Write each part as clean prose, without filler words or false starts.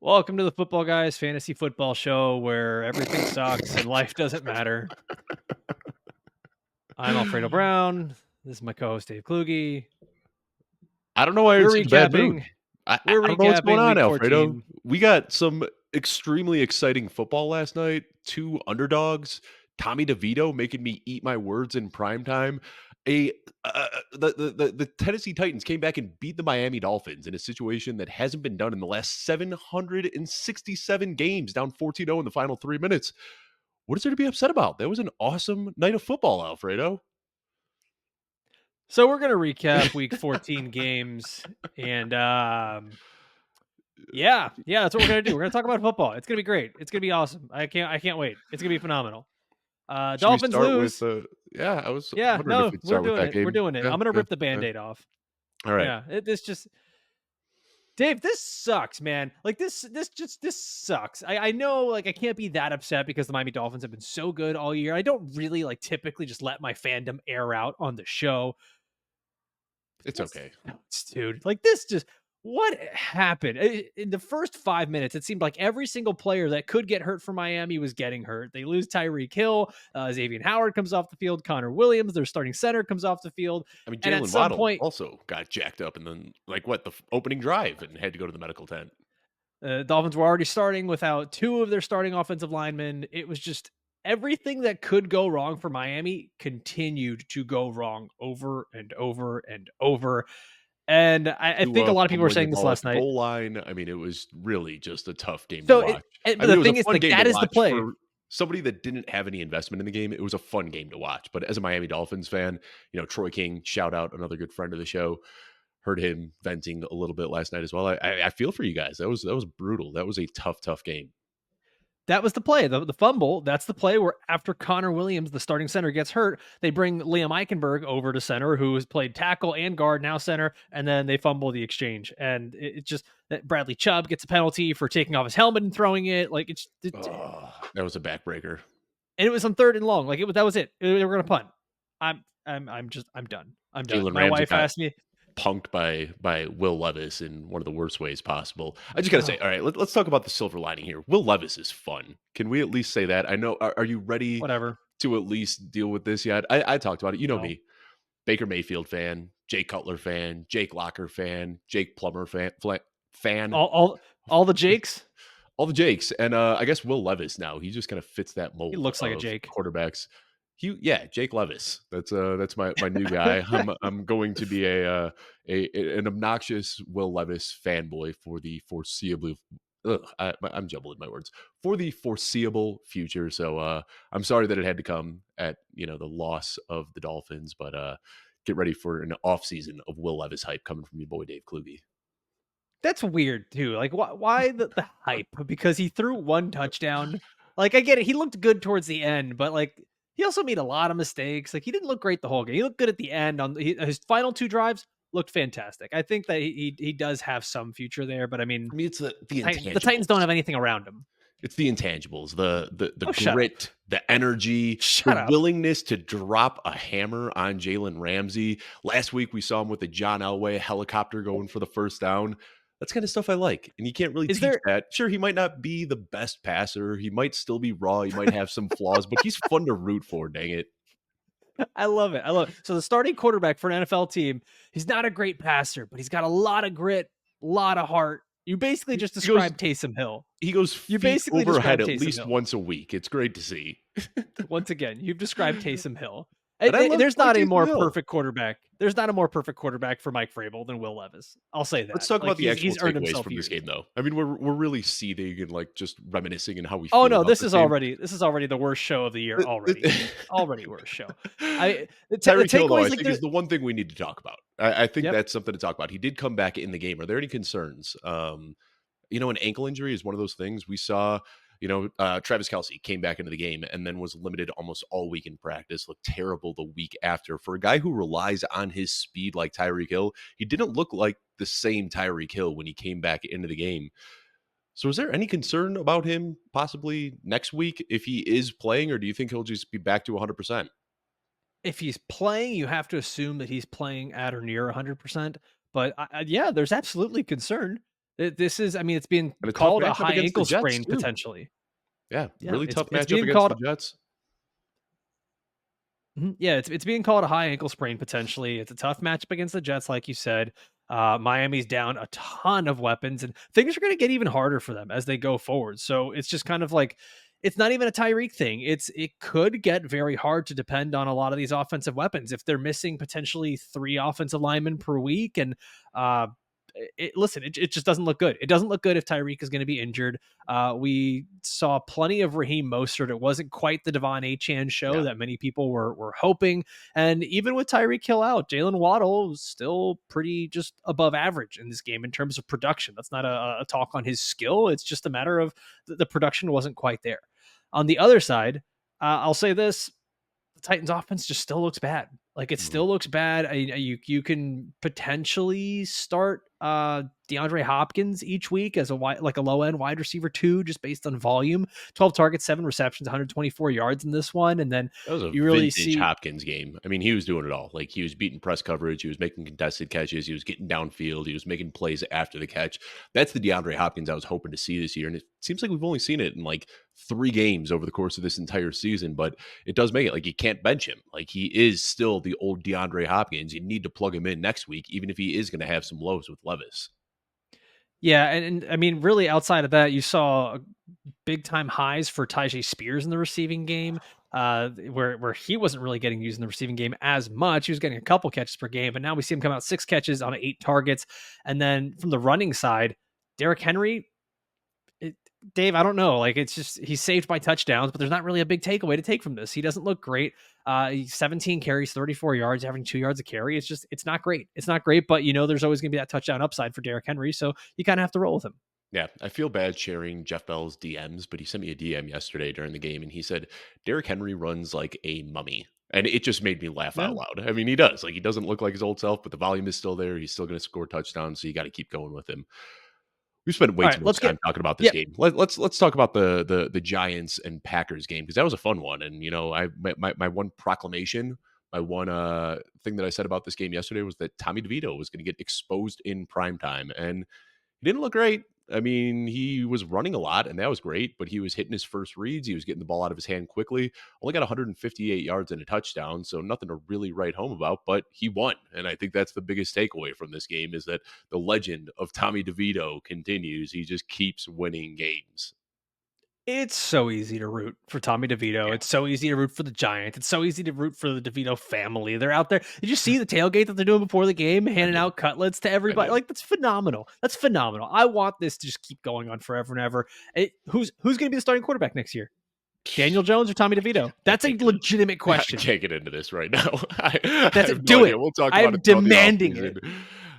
Welcome to the Football Guys Fantasy Football Show where everything sucks and life doesn't matter. I'm Alfredo Brown. This is my co-host Dave Kluge. I don't know why you're in We're such a bad mood. recapping. I We're don't know what's going recapping on, Week Alfredo. 14. We got some extremely exciting football last night. Two underdogs. Tommy DeVito making me eat my words in prime time. The Tennessee Titans came back and beat the Miami Dolphins in a situation that hasn't been done in the last 767 games, down 14-0 in the final 3 minutes. What is there to be upset about? That was an awesome night of football, Alfredo. So we're gonna recap Week 14 games, and yeah, that's what we're gonna do. We're gonna talk about football. It's gonna be great. It's gonna be awesome. I can't wait. It's gonna be phenomenal. Should we Dolphins start with lose. yeah, I was Yeah, wondering if no, we'd we're start with doing that it. We're game. doing it. Yeah, I'm gonna yeah, rip the yeah. Band-Aid off. All right. Yeah, this just Dave, this sucks, man. Like this sucks. I know like I can't be that upset because the Miami Dolphins have been so good all year. I don't really like typically just let my fandom air out on the show. It's This okay. sucks, dude. Like this just what happened? In the first 5 minutes, it seemed like every single player that could get hurt for Miami was getting hurt. They lose Tyreek Hill, Xavier Howard comes off the field, Connor Williams, their starting center, comes off the field, I mean, and at Jalen some Waddle point, also got jacked up and then, opening drive and had to go to the medical tent. Dolphins were already starting without two of their starting offensive linemen. It was just everything that could go wrong for Miami continued to go wrong over and over and over. And I think a lot of people were Fumbling the saying this ball at last the night. goal line. I mean, it was really just a tough game to So, watch. but I mean, the it was a thing is, fun like, game to that is the watch play. for somebody that didn't have any investment in the game. It was a fun game to watch. But as a Miami Dolphins fan, Troy King, shout out, another good friend of the show. Heard him venting a little bit last night as well. I feel for you guys. That was brutal. That was a tough game. That was the play, the fumble. That's the play where after Connor Williams, the starting center, gets hurt, they bring Liam Eichenberg over to center, who has played tackle and guard, now center, and then they fumble the exchange. And it just that Bradley Chubb gets a penalty for taking off his helmet and throwing it. Like Oh, that was a backbreaker. and it was on 3rd and long. Like that was it. They were gonna punt. I'm done. I'm done. Jalen My Ramsey wife got asked me, punked by Will Levis in one of the worst ways possible. I just got to say, all right, let's talk about the silver lining here. Will Levis is fun. Can we at least say that? I know. Are you ready whatever. to at least deal with this yet? I talked about it. You know No. me, Baker Mayfield fan, Jay Cutler fan, Jake Locker fan, Jake Plummer fan, All the Jakes. all the Jakes, and I guess Will Levis now. He just kind of fits that He mold looks like a of Jake. quarterbacks. Jake Levis. That's my new guy. I'm going to be an obnoxious Will Levis fanboy for the foreseeable. I'm jumbling my words for the foreseeable future. So I'm sorry that it had to come at the loss of the Dolphins, but get ready for an off season of Will Levis hype coming from your boy Dave Kluge. That's weird too. Like, why the hype? Because he threw one touchdown. Like, I get it. He looked good towards the end, but like, he also made a lot of mistakes. Like, he didn't look great the whole game. He looked good at the end. His final 2 drives looked fantastic. I think that he does have some future there, but I mean, I mean, it's the the Titans don't intangibles. have anything around him. It's the intangibles, the Shut up! grit, the energy, the Shut up! willingness to drop a hammer on Jalen Ramsey. Last week we saw him with the John Elway helicopter going for the first down. That's kind of stuff I like. And you can't really Is teach there? that. Sure, he might not be the best passer. He might still be raw. He might have some flaws, but he's fun to root for, dang it. I love it. I love it. So the starting quarterback for an NFL team, he's not a great passer, but he's got a lot of grit, a lot of heart. You basically just He goes described Taysom Hill. he goes You feet basically over head described at Taysom least Hill. once a week. It's great to see. Once again, you've described Taysom Hill. And I There's like not a Taysom more Hill. perfect quarterback. There's not a more perfect quarterback for Mike Vrabel than Will Levis. I'll say that. Let's talk Like, about the actual he's earned takeaways himself from this years. game, though. I mean, we're really seething and just reminiscing and how we Oh feel no, about this this is game. already the worst show of the year already. Already worst show. The Tyreek Hill, though, takeaways I like think is the one thing we need to talk about. I think Yep. that's something to talk about. He did come back in the game. Are there any concerns? An ankle injury is one of those things we saw. Travis Kelce came back into the game and then was limited almost all week in practice, looked terrible the week after. For a guy who relies on his speed like Tyreek Hill, he didn't look like the same Tyreek Hill when he came back into the game. So is there any concern about him possibly next week if he is playing, or do you think he'll just be back to 100%? If he's playing, you have to assume that he's playing at or near 100%. But yeah, there's absolutely concern. This is, I mean, it's being And a tough called a matchup high against the ankle Jets sprain too. potentially. Yeah, Yeah, really tough it's matchup being against called. the Jets. Mhm. Yeah, it's being called a high ankle sprain potentially. It's a tough matchup against the Jets, like you said. Miami's down a ton of weapons, and things are going to get even harder for them as they go forward. So it's just kind of like it's not even a Tyreek thing. It could get very hard to depend on a lot of these offensive weapons if they're missing potentially 3 offensive linemen per week. And uh, listen, it just doesn't look good. It doesn't look good if Tyreek is going to be injured. We saw plenty of Raheem Mostert. It wasn't quite the Devon Achane show Yeah. that many people were hoping. And even with Tyreek Hill out, Jalen Waddle was still pretty just above average in this game in terms of production. That's not a talk on his skill. It's just a matter of the production wasn't quite there. On the other side, I'll say this: the Titans offense just still looks bad. Like it Mhm. still looks bad. You can potentially start DeAndre Hopkins each week as a wide, like a low end wide receiver too, just based on volume. 12 targets, 7 receptions, 124 yards in this one, and then That was a you really vintage see. Hopkins game. I mean, he was doing it all. Like, he was beating press coverage, he was making contested catches, he was getting downfield, he was making plays after the catch. That's the DeAndre Hopkins I was hoping to see this year, and it seems like we've only seen it in, like, 3 games over the course of this entire season, but it does make it like you can't bench him. Like, he is still the old DeAndre Hopkins. You need to plug him in next week, even if he is gonna have some lows with Levis. Yeah, and I mean, really, outside of that, you saw big time highs for Tyjae Spears in the receiving game, where he wasn't really getting used in the receiving game as much. He was getting a couple catches per game, but now we see him come out 6 catches on 8 targets. And then from the running side, Derrick Henry, it, Dave, I don't know. Like it's just he's saved by touchdowns, but there's not really a big takeaway to take from this. He doesn't look great. 17 carries, 34 yards, averaging 2 yards a carry. It's just it's not great. It's not great, but there's always gonna be that touchdown upside for Derrick Henry. So you kind of have to roll with him. Yeah, I feel bad sharing Jeff Bell's DMs, but he sent me a DM yesterday during the game and he said, Derrick Henry runs like a mummy. And it just made me laugh Yeah. out loud. I mean, he does. Like, he doesn't look like his old self, but the volume is still there. He's still going to score touchdowns. So you got to keep going with him. We spent way All too right, much let's time get. talking about this Yeah. game. Let's talk about the Giants and Packers game because that was a fun one. And my one proclamation, my one thing that I said about this game yesterday was that Tommy DeVito was going to get exposed in prime time, and he didn't look great. I mean, he was running a lot, and that was great, but he was hitting his first reads. He was getting the ball out of his hand quickly. Only got 158 yards and a touchdown, so nothing to really write home about, but he won. And I think that's the biggest takeaway from this game is that the legend of Tommy DeVito continues. He just keeps winning games. It's so easy to root for Tommy DeVito. Yeah, It's so easy to root for the Giants. It's so easy to root for the DeVito family. They're out there. Did you see the tailgate that they're doing before the game, I handing did. out cutlets to I everybody? did. Like that's phenomenal. That's phenomenal. I want this to just keep going on forever and ever. Who's going to be the starting quarterback next year? Daniel Jones or Tommy DeVito? I That's a can't get into legitimate I question. can't get into this right now. I That's have it. no Do idea. it. We'll talk about I'm it throughout the demanding offseason. it.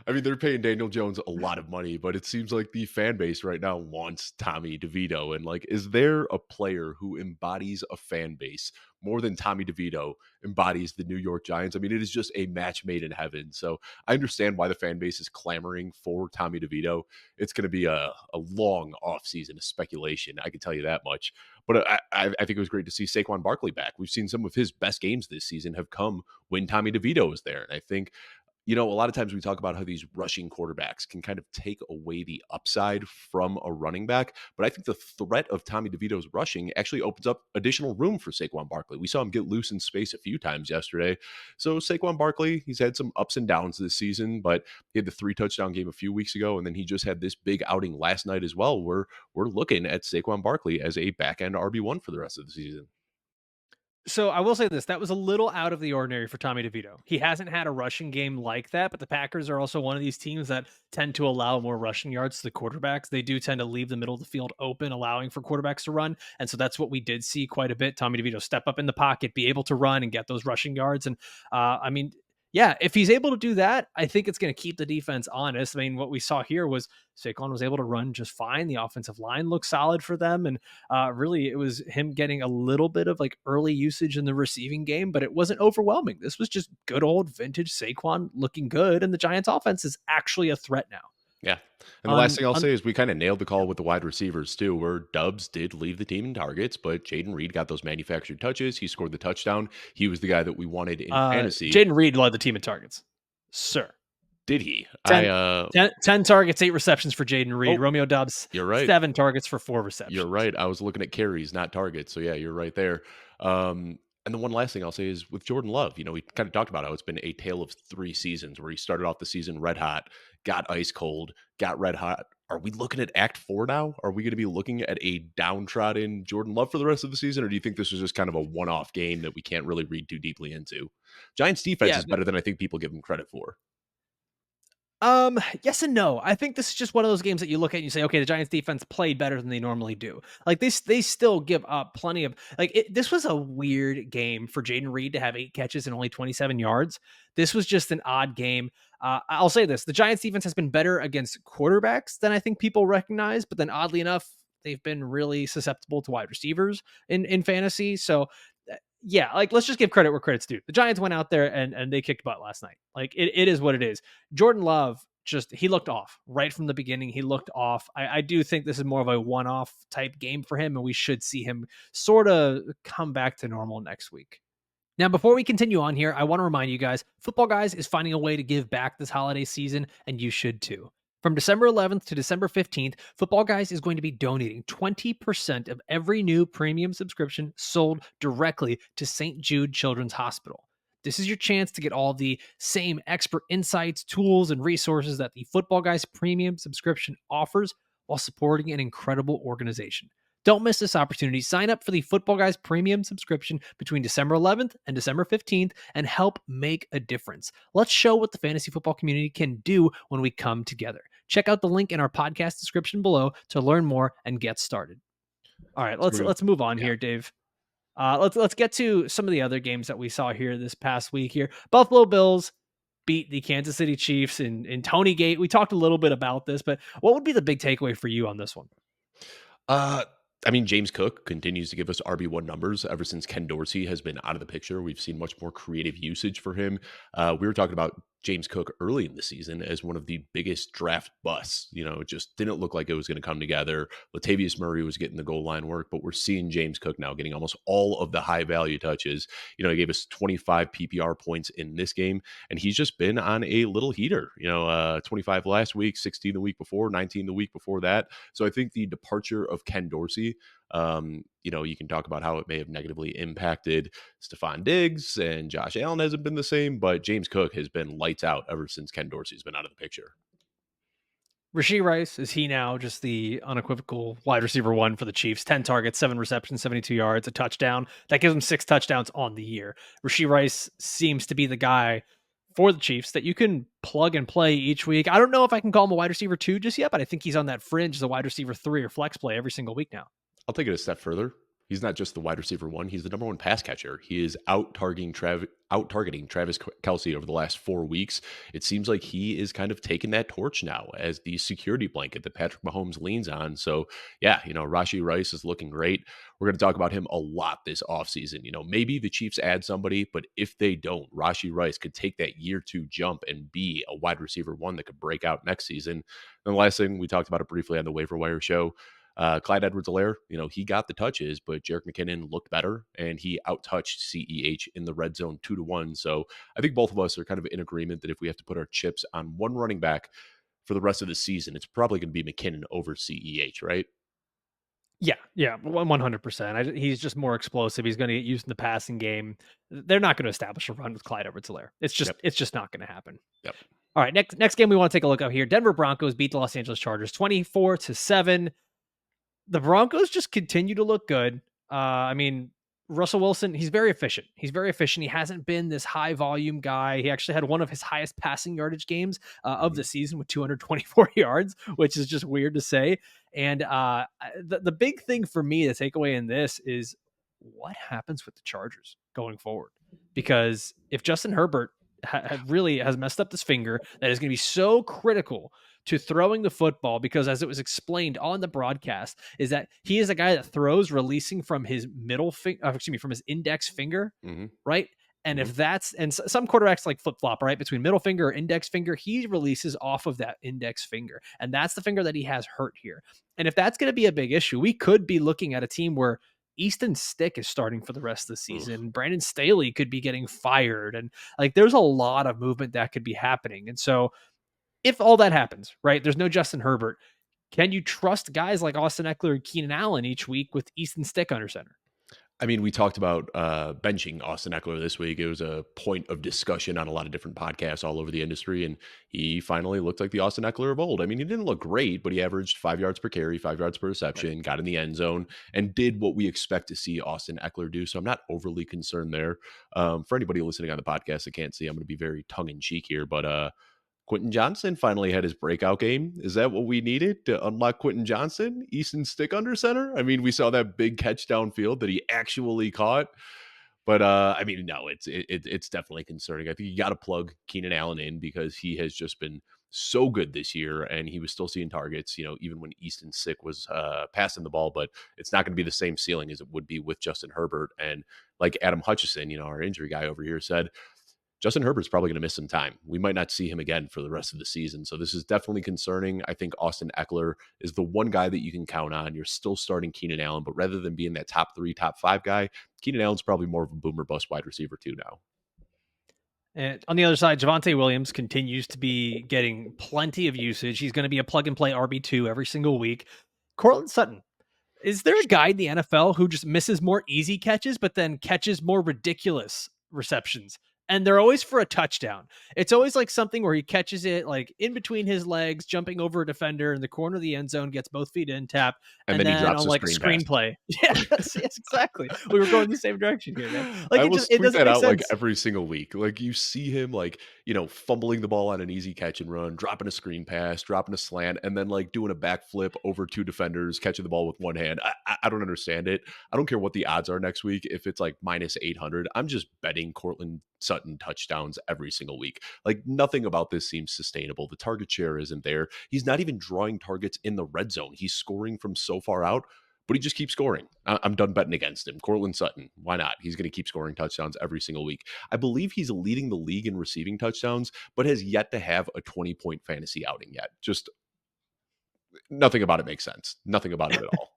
I mean, they're paying Daniel Jones a lot of money, but it seems like the fan base right now wants Tommy DeVito. And like, is there a player who embodies a fan base more than Tommy DeVito embodies the New York Giants? I mean, it is just a match made in heaven. So I understand why the fan base is clamoring for Tommy DeVito. It's going to be a long offseason of speculation. I can tell you that much. But I think it was great to see Saquon Barkley back. We've seen some of his best games this season have come when Tommy DeVito is there. And I think a lot of times we talk about how these rushing quarterbacks can kind of take away the upside from a running back. But I think the threat of Tommy DeVito's rushing actually opens up additional room for Saquon Barkley. We saw him get loose in space a few times yesterday. So Saquon Barkley, he's had some ups and downs this season, but he had the 3 touchdown game a few weeks ago, and then he just had this big outing last night as well, where we're looking at Saquon Barkley as a back end RB1 for the rest of the season. So I will say this: that was a little out of the ordinary for Tommy DeVito. He hasn't had a rushing game like that, but the Packers are also one of these teams that tend to allow more rushing yards to the quarterbacks. They do tend to leave the middle of the field open, allowing for quarterbacks to run, and so that's what we did see quite a bit. Tommy DeVito step up in the pocket, be able to run and get those rushing yards, and I mean. Yeah, if he's able to do that, I think it's going to keep the defense honest. I mean, what we saw here was Saquon was able to run just fine. The offensive line looked solid for them, and really, it was him getting a little bit of like early usage in the receiving game, but it wasn't overwhelming. This was just good old vintage Saquon looking good, and the Giants' offense is actually a threat now. Yeah. And the last On thing I'll on say is we kind of nailed the call with the wide receivers too, where Dubs did leave the team in targets, but Jaden Reed got those manufactured touches. He scored the touchdown. He was the guy that we wanted in fantasy. Jaden Reed led the team in targets, sir. Did he? 10, 10 targets, 8 receptions for Jaden Reed. Oh, Romeo Doubs, you're right. 7 targets for 4 You're receptions. right. I was looking at carries, not targets. So yeah, you're right there. And the one last thing I'll say is with Jordan Love, we kind of talked about how it's been a tale of 3 seasons where he started off the season red hot, got ice cold, got red hot. Are we looking at Act 4 now? Are we going to be looking at a downtrodden Jordan Love for the rest of the season? Or do you think this was just kind of a one off game that we can't really read too deeply into? Giants defense Yeah, is better than I think people give him credit for. yes and no. I think this is just one of those games that you look at and you say, okay, the Giants defense played better than they normally do. Like they still give up plenty of this was a weird game for Jaden Reed to have 8 catches and only 27 yards. This was just an odd game. I'll say this: the Giants defense has been better against quarterbacks than I think people recognize, but then oddly enough, they've been really susceptible to wide receivers in fantasy. So yeah, like let's just give credit where credit's due. The Giants went out there and they kicked butt last night. Like it is what it is. Jordan Love he looked off right from the beginning. He looked off. I do think this is more of a one-off type game for him, and we should see him sort of come back to normal next week. Now, before we continue on here, I want to remind you guys, Football Guys is finding a way to give back this holiday season, and you should too. From December 11th to December 15th, Football Guys is going to be donating 20% of every new premium subscription sold directly to St. Jude Children's Hospital. This is your chance to get all the same expert insights, tools, and resources that the Football Guys premium subscription offers while supporting an incredible organization. Don't miss this opportunity. Sign up for the Football Guys premium subscription between December 11th and December 15th and help make a difference. Let's show what the fantasy football community can do when we come together. Check out the link in our podcast description below to learn more and get started. All right, let's move on here, Dave. Let's get to some of the other games that we saw here this past week here. Buffalo Bills beat the Kansas City Chiefs in Tony Gate. We talked a little bit about this, but what would be the big takeaway for you on this one? Uh, I mean, James Cook continues to give us RB1 numbers ever since Ken Dorsey has been out of the picture. We've seen much more creative usage for him. We were talking about James Cook early in the season as one of the biggest draft busts. It just didn't look like it was going to come together. Latavius Murray was getting the goal line work, but we're seeing James Cook now getting almost all of the high value touches. He gave us 25 PPR points in this game, and he's just been on a little heater. 25 last week, 16 the week before, 19 the week before that. So I think the departure of Ken Dorsey, you can talk about how it may have negatively impacted Stephon Diggs, and Josh Allen hasn't been the same, but James Cook has been lights out ever since Ken Dorsey's been out of the picture. Rashee Rice, is he now just the unequivocal wide receiver 1 for the Chiefs? 10 targets, 7 receptions, 72 yards, a touchdown. That gives him 6 touchdowns on the year. Rashee Rice seems to be the guy for the Chiefs that you can plug and play each week. I don't know if I can call him a wide receiver 2 just yet, but I think he's on that fringe as a wide receiver 3 or flex play every single week now. I'll take it a step further. He's not just the wide receiver 1. He's the number 1 pass catcher. He is out targeting Travis Kelce over the last 4 weeks. It seems like he is kind of taking that torch now as the security blanket that Patrick Mahomes leans on. So yeah, Rashee Rice is looking great. We're going to talk about him a lot this offseason. Maybe the Chiefs add somebody, but if they don't, Rashee Rice could take that year 2 jump and be a wide receiver 1 that could break out next season. And the last thing, we talked about it briefly on the waiver wire show. Clyde Edwards-Helaire, he got the touches, but Jerick McKinnon looked better, and he outtouched CEH in the red zone 2-1. So I think both of us are kind of in agreement that if we have to put our chips on one running back for the rest of the season, it's probably going to be McKinnon over CEH, right? Yeah, 100%. He's just more explosive. He's going to get used in the passing game. They're not going to establish a run with Clyde Edwards-Helaire. It's just not going to happen. Yep. All right, next game we want to take a look at here. Denver Broncos beat the Los Angeles Chargers 24-7. The Broncos just continue to look good. Russell Wilson, he's very efficient. He hasn't been this high volume guy. He actually had one of his highest passing yardage games of the season with 224 yards, which is just weird to say. And the big thing for me to take away in this is what happens with the Chargers going forward. Because if Justin Herbert really has messed up this finger, that is going to be so critical to throwing the football, because as it was explained on the broadcast, is that he is a guy that throws releasing from his from his index finger, right? And if some quarterbacks like flip flop, right, between middle finger or index finger, he releases off of that index finger, and that's the finger that he has hurt here. And if that's going to be a big issue, we could be looking at a team where Easton Stick is starting for the rest of the season. Brandon Staley could be getting fired, and there's a lot of movement that could be happening. And so if all that happens, right? There's no Justin Herbert. Can you trust guys like Austin Eckler and Keenan Allen each week with Easton Stick under center? I mean, we talked about benching Austin Eckler this week. It was a point of discussion on a lot of different podcasts all over the industry, and he finally looked like the Austin Eckler of old. I mean, he didn't look great, but he averaged 5 yards per carry, 5 yards per Right. reception, got in the end zone, and did what we expect to see Austin Eckler do. So I'm not overly concerned there. For anybody listening on the podcast that can't see, I'm going to be very tongue in cheek here, but Quentin Johnson finally had his breakout game. Is that what we needed to unlock Quentin Johnson? Easton Stick under center? I mean, we saw that big catch downfield that he actually caught. But I mean, no, it's definitely concerning. I think you got to plug Keenan Allen in because he has just been so good this year, and he was still seeing targets. Even when Easton Stick was passing the ball, but it's not going to be the same ceiling as it would be with Justin Herbert. And like Adam Hutchison, our injury guy over here said, Justin Herbert's probably going to miss some time. We might not see him again for the rest of the season. So this is definitely concerning. I think Austin Eckler is the one guy that you can count on. You're still starting Keenan Allen, but rather than being that top 3, top 5 guy, Keenan Allen's probably more of a boomer bust wide receiver too now. And on the other side, Javonte Williams continues to be getting plenty of usage. He's going to be a plug and play RB2 every single week. Cortland Sutton, is there a guy in the NFL who just misses more easy catches, but then catches more ridiculous receptions? And they're always for a touchdown. It's always like something where he catches it like in between his legs, jumping over a defender in the corner of the end zone, gets both feet in, tap, And and then he then drops on a like a screen pass. screenplay. Yes, yes, exactly. We were going the same direction here, man. Like I it will just it tweet doesn't that make out like sense. every single week. Like you see him like, fumbling the ball on an easy catch and run, dropping a screen pass, dropping a slant, and then like doing a backflip over 2 defenders, catching the ball with one hand. I don't understand it. I don't care what the odds are next week. If it's like minus 800, I'm just betting Cortland Sutton touchdowns every single week. Like nothing about this seems sustainable. The target share isn't there. He's not even drawing targets in the red zone. He's scoring from so far out, but he just keeps scoring. I'm done betting against him. Cortland Sutton, why not? He's going to keep scoring touchdowns every single week. I believe he's leading the league in receiving touchdowns, but has yet to have a 20-point fantasy outing yet. Just nothing about it makes sense. Nothing about it at all.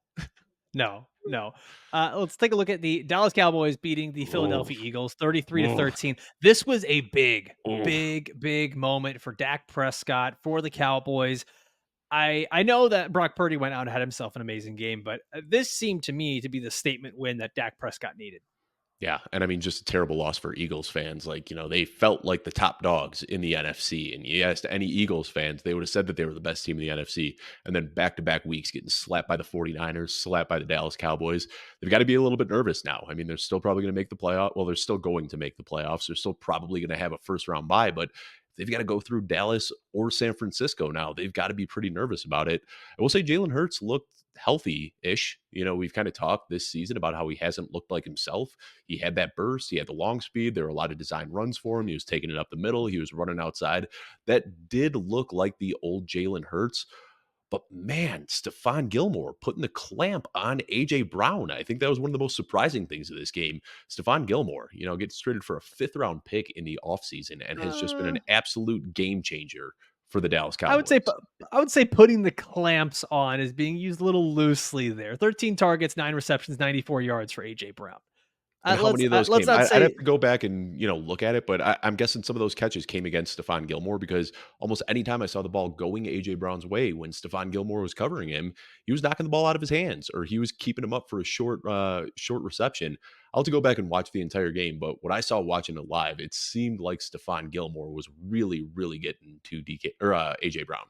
No, no. Let's take a look at the Dallas Cowboys beating the Oof. Philadelphia Eagles 33 to Oof. 13. This was a big, Oof. big moment for Dak Prescott, for the Cowboys. I know that Brock Purdy went out and had himself an amazing game, but this seemed to me to be the statement win that Dak Prescott needed. Yeah, and I mean, just a terrible loss for Eagles fans. Like, they felt like the top dogs in the NFC. And you asked any Eagles fans, they would have said that they were the best team in the NFC. And then back-to-back weeks getting slapped by the 49ers, slapped by the Dallas Cowboys. They've got to be a little bit nervous now. I mean, they're still probably going to make the playoff. Well, they're still going to make the playoffs. They're still probably going to have a first-round bye, but they've got to go through Dallas or San Francisco now. They've got to be pretty nervous about it. I will say Jalen Hurts looked healthy-ish. We've kind of talked this season about how he hasn't looked like himself. He had that burst. He had the long speed. There were a lot of design runs for him. He was taking it up the middle. He was running outside. That did look like the old Jalen Hurts. But man, Stephon Gilmore putting the clamp on A.J. Brown. I think that was one of the most surprising things of this game. Stephon Gilmore, gets traded for a 5th-round pick in the offseason and has just been Uh, an absolute game changer for the Dallas I would say Cowboys. I would say putting the clamps on is being used a little loosely there. 13 targets, 9 receptions, 94 yards for AJ Brown. And how many of those Let's came? not I'd have say to go back and look at it, but I'm guessing some of those catches came against Stephon Gilmore because almost anytime I saw the ball going AJ Brown's way when Stephon Gilmore was covering him, he was knocking the ball out of his hands or he was keeping him up for a short reception. I'll have to go back and watch the entire game, but what I saw watching it live, it seemed like Stephon Gilmore was really, really getting to DK or AJ Brown.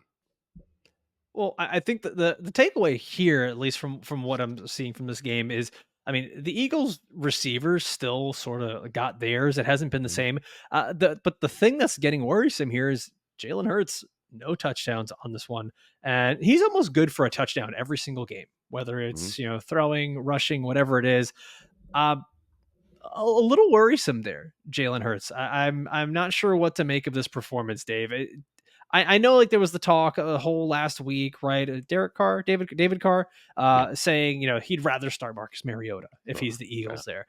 well, I think that the takeaway here, at least from what I'm seeing from this game, is I mean the Eagles receivers still sort of got theirs. It hasn't been the Mhm, same. But the thing that's getting worrisome here is Jalen Hurts, no touchdowns on this one, and he's almost good for a touchdown every single game, whether mhm. it's throwing, rushing, whatever it is. Uh, a little worrisome there, Jalen Hurts. I'm not sure what to make of this performance, Dave. I know like there was the talk a whole last week, right? Derek Carr, David Carr, Yeah. saying he'd rather start Marcus Mariota if Ugh, he's the yeah. Eagles there.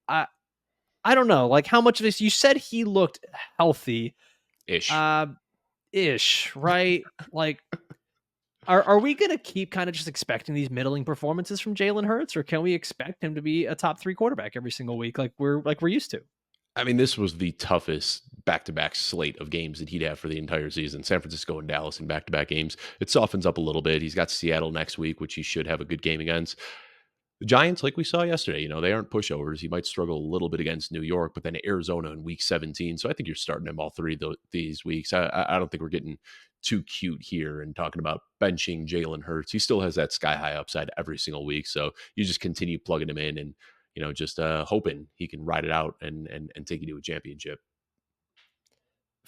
I I don't know, like how much of this you said he looked healthy, Ish. uh, ish, right? Like are we gonna keep kind of just expecting these middling performances from Jalen Hurts, or can we expect him to be a top 3 quarterback every single week like we're used to? I mean, this was the toughest back-to-back slate of games that he'd have for the entire season. San Francisco and Dallas in back-to-back games. It softens up a little bit. He's got Seattle next week, which he should have a good game against. The Giants, like we saw yesterday, they aren't pushovers. He might struggle a little bit against New York, but then Arizona in week 17. So I think you're starting him all three of these weeks. I don't think we're getting too cute here and talking about benching Jalen Hurts. He still has that sky high upside every single week. So you just continue plugging him in and, just hoping he can ride it out and take you to a championship.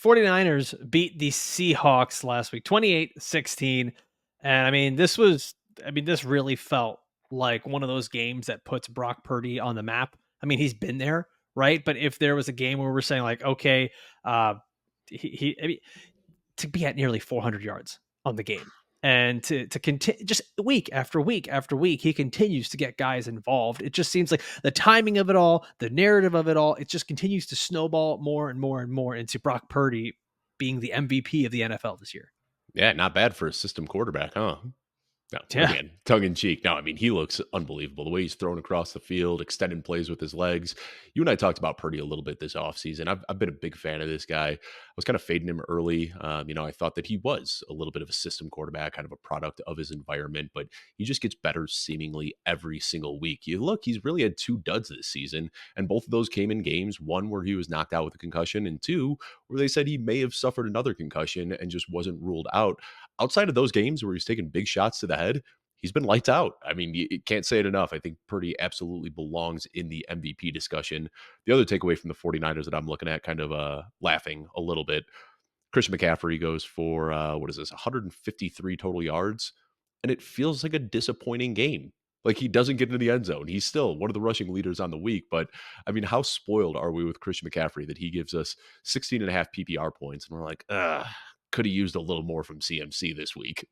49ers beat the Seahawks last week, 28-16. And this really felt like one of those games that puts Brock Purdy on the map. I mean, he's been there, right? But if there was a game where we're saying like, okay, to be at nearly 400 yards on the game and to continue just week after week after week, he continues to get guys involved. It just seems like the timing of it all, the narrative of it all, it just continues to snowball more and more and more into Brock Purdy being the MVP of the NFL this year. Yeah, not bad for a system quarterback, huh? No, Yeah. again, tongue in cheek. No, I mean, he looks unbelievable. The way he's thrown across the field, extending plays with his legs. You and I talked about Purdy a little bit this offseason. I've been a big fan of this guy. I was kind of fading him early. I thought that he was a little bit of a system quarterback, kind of a product of his environment, but he just gets better seemingly every single week. You look, he's really had 2 duds this season, and both of those came in games, one where he was knocked out with a concussion, and 2 where they said he may have suffered another concussion and just wasn't ruled out. Outside of those games where he's taking big shots to the head, he's been lights out. I mean, you can't say it enough. I think Purdy absolutely belongs in the MVP discussion. The other takeaway from the 49ers that I'm looking at, kind of laughing a little bit, Christian McCaffrey goes for, 153 total yards, and it feels like a disappointing game. Like, he doesn't get into the end zone. He's still one of the rushing leaders on the week, but, I mean, how spoiled are we with Christian McCaffrey that he gives us 16 and a half PPR points, and we're like, ugh, could have used a little more from CMC this week.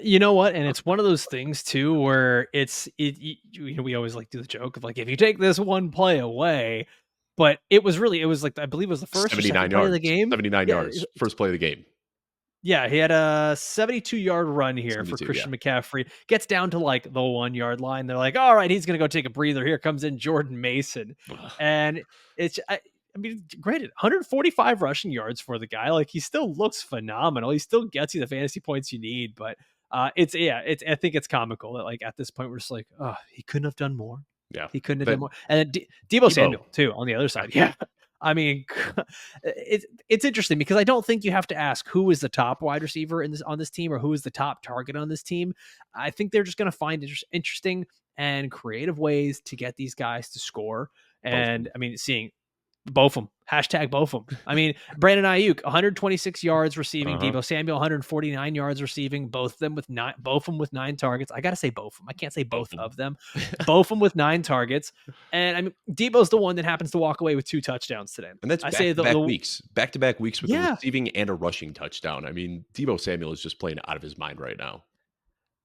You know what? And it's one of those things too, where we always like do the joke of like, if you take this one play away, but it was like, I believe it was the first or 79 second play of yards, the game. 79 Yeah. yards, first play of the game. Yeah, he had a 72-yard run here for 72, yeah. Christian McCaffrey. Gets down to like the 1-yard line. They're like, all right, he's going to go take a breather. Here comes in Jordan Mason. Ugh. And granted, 145 rushing yards for the guy. Like, he still looks phenomenal. He still gets you the fantasy points you need. But I think it's comical that like at this point, we're just like, oh, he couldn't have done more. Yeah. He couldn't have done more. And then Deebo Samuel too on the other side. Yeah. I mean, it's interesting because I don't think you have to ask who is the top wide receiver on this team or who is the top target on this team. I think they're just going to find interesting and creative ways to get these guys to score. And I mean, seeing both of them, hashtag both of them. I mean, Brandon Ayuk, 126 yards receiving, Deebo Samuel, 149 yards receiving, both of them with 9 targets. I got to say both of them. I can't say both of them. Both of them with 9 targets. And I mean, Deebo's the one that happens to walk away with 2 touchdowns today. And that's back-to-back weeks with a receiving and a rushing touchdown. I mean, Deebo Samuel is just playing out of his mind right now.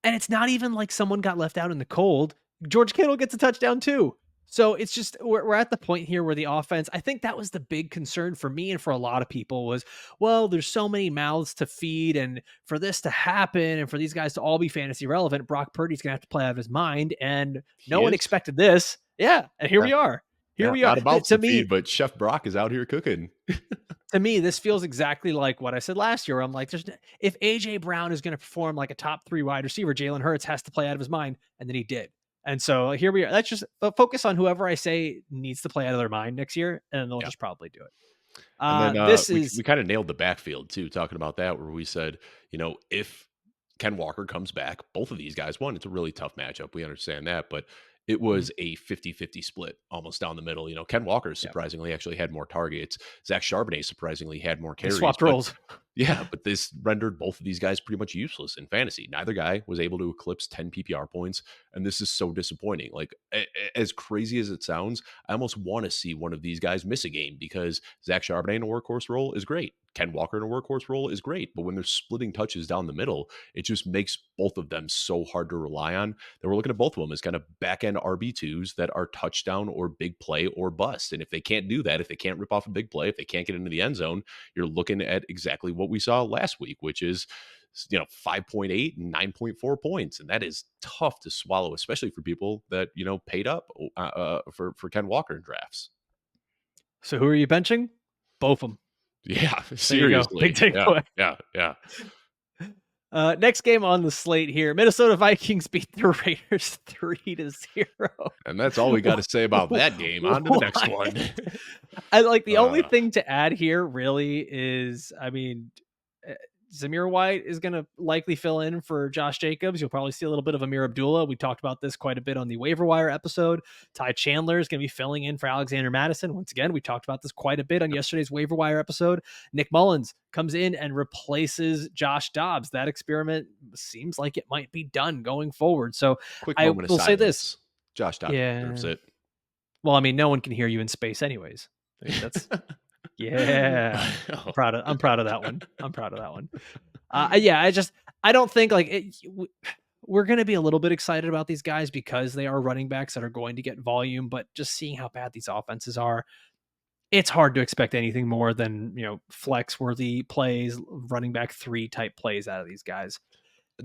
And it's not even like someone got left out in the cold. George Kittle gets a touchdown too. So it's just, we're at the point here where the offense, I think that was the big concern for me and for a lot of people was, well, there's so many mouths to feed. And for this to happen and for these guys to all be fantasy relevant, Brock Purdy's going to have to play out of his mind. And no one expected this. Yeah. And here we are. We are. Not about to feed, but Chef Brock is out here cooking. To me, this feels exactly like what I said last year. I'm like, if AJ Brown is going to perform like a top 3 wide receiver, Jalen Hurts has to play out of his mind. And then he did. And so here we are. Let's just focus on whoever I say needs to play out of their mind next year, and they'll just probably do it. And then we kind of nailed the backfield too, talking about that, where we said, if Ken Walker comes back, both of these guys, one, it's a really tough matchup. We understand that, but it was a 50-50 split almost down the middle. Ken Walker surprisingly actually had more targets. Zach Charbonnet surprisingly had more carries. They swapped roles. Yeah, but this rendered both of these guys pretty much useless in fantasy. Neither guy was able to eclipse 10 PPR points, and this is so disappointing. Like, as crazy as it sounds, I almost want to see one of these guys miss a game because Zach Charbonnet in a workhorse role is great. Ken Walker in a workhorse role is great, but when they're splitting touches down the middle, it just makes both of them so hard to rely on that we're looking at both of them as kind of back-end RB2s that are touchdown or big play or bust. And if they can't do that, if they can't rip off a big play, if they can't get into the end zone, you're looking at exactly what we saw last week, which is 5.8 and 9.4 points. And that is tough to swallow, especially for people that, paid up for Ken Walker in drafts. So who are you benching? both of them. Yeah, There you go. Big seriously. Yeah, takeaway. yeah, yeah. Next game on the slate here. Minnesota Vikings beat the Raiders 3-0. And that's all we got to say about that game. On to the next What? one. I like the only Uh, thing to add here really is, I mean, uh, Zamir White is going to likely fill in for Josh Jacobs. You'll probably see a little bit of Amir Abdullah. We talked about this quite a bit on the waiver wire episode. Ty Chandler is going to be filling in for Alexander Madison. Once again, we talked about this quite a bit on yesterday's waiver wire episode. Nick Mullins comes in and replaces Josh Dobbs. That experiment seems like it might be done going forward. So quick I moment of will say this. silence. Josh Dobbs deserves Yeah. it. Well, I mean, no one can hear you in space anyways. I mean, that's yeah. I'm proud of that one. I'm proud of that one. Yeah, I don't think like we're going to be a little bit excited about these guys because they are running backs that are going to get volume, but just seeing how bad these offenses are, it's hard to expect anything more than, flex worthy plays, running back 3 type plays out of these guys.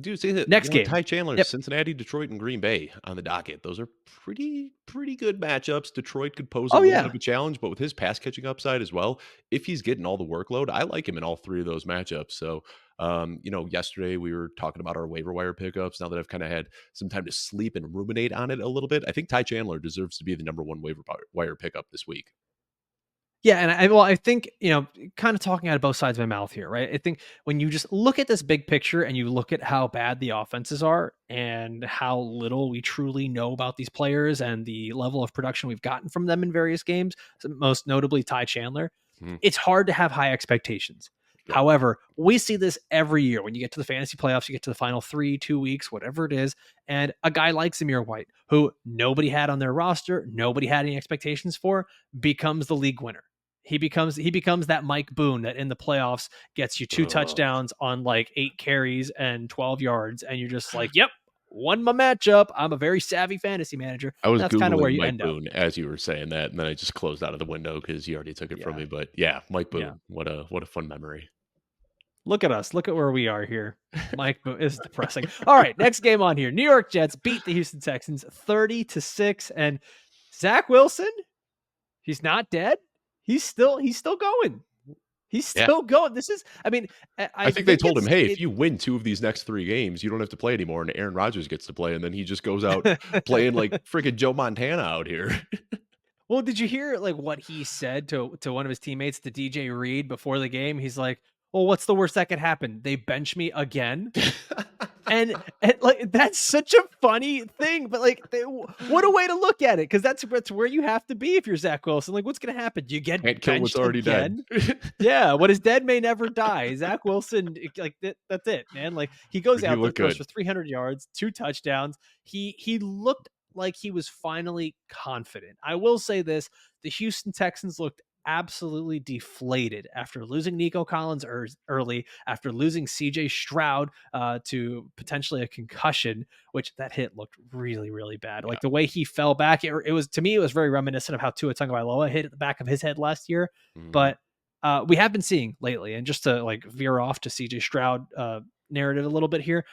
Dude, say that Next game. Ty Chandler, Yep. Cincinnati, Detroit, and Green Bay on the docket. Those are pretty good matchups. Detroit could pose a Oh little bit yeah. of a challenge, but with his pass catching upside as well, if he's getting all the workload, I like him in all 3 of those matchups. So, yesterday we were talking about our waiver wire pickups. Now that I've kind of had some time to sleep and ruminate on it a little bit, I think Ty Chandler deserves to be the number 1 wire pickup this week. Yeah, and I think, kind of talking out of both sides of my mouth here, right? I think when you just look at this big picture and you look at how bad the offenses are and how little we truly know about these players and the level of production we've gotten from them in various games, most notably Ty Chandler, Mhm. it's hard to have high expectations. Yep. However, we see this every year when you get to the fantasy playoffs, you get to the final 3, 2 weeks, whatever it is, and a guy like Zamir White, who nobody had on their roster, nobody had any expectations for, becomes the league winner. He becomes that Mike Boone that in the playoffs gets you 2 Ugh. touchdowns on like 8 carries and 12 yards, and you're just like, "Yep, won my matchup. I'm a very savvy fantasy manager." I was That's kind of where Googling you Mike end up. Boone as you were saying that, and then I just closed out of the window because you already took it from Yeah, me. But yeah, Mike yeah. Boone, what a fun memory. Look at us. Look at where we are here. Mike Boone is depressing. All right, next game on here. New York Jets beat the Houston Texans 30-6, and Zach Wilson, he's not dead. He's still going. He's Yeah. still going. This is, I mean, I I think they think told him, "Hey, if it you win 2 of these next 3 games, you don't have to play anymore," and Aaron Rodgers gets to play, and then he just goes out playing like freaking Joe Montana out here. Well, did you hear like what he said to one of his teammates, to DJ Reed, before the game? He's like, "Well, what's the worst that could happen? They bench me again." And like that's such a funny thing, but like what a way to look at it, because that's where you have to be if you're Zach Wilson. Like, what's gonna happen? Do you Can't get kill what's benched already dead. again? Yeah, what is dead may never die. Zach Wilson, like that's it, man. Like he goes But he out there, looked throws good. for 300 yards, 2 touchdowns. He looked like he was finally confident. I will say this: the Houston Texans looked absolutely deflated after losing Nico Collins early, after losing CJ Stroud to potentially a concussion, which that hit looked really, really bad. Yeah. Like the way he fell back, it was, to me, it was very reminiscent of how Tua Tagovailoa hit at the back of his head last year. Mhm. But we have been seeing lately, and just to like veer off to CJ Stroud narrative a little bit here,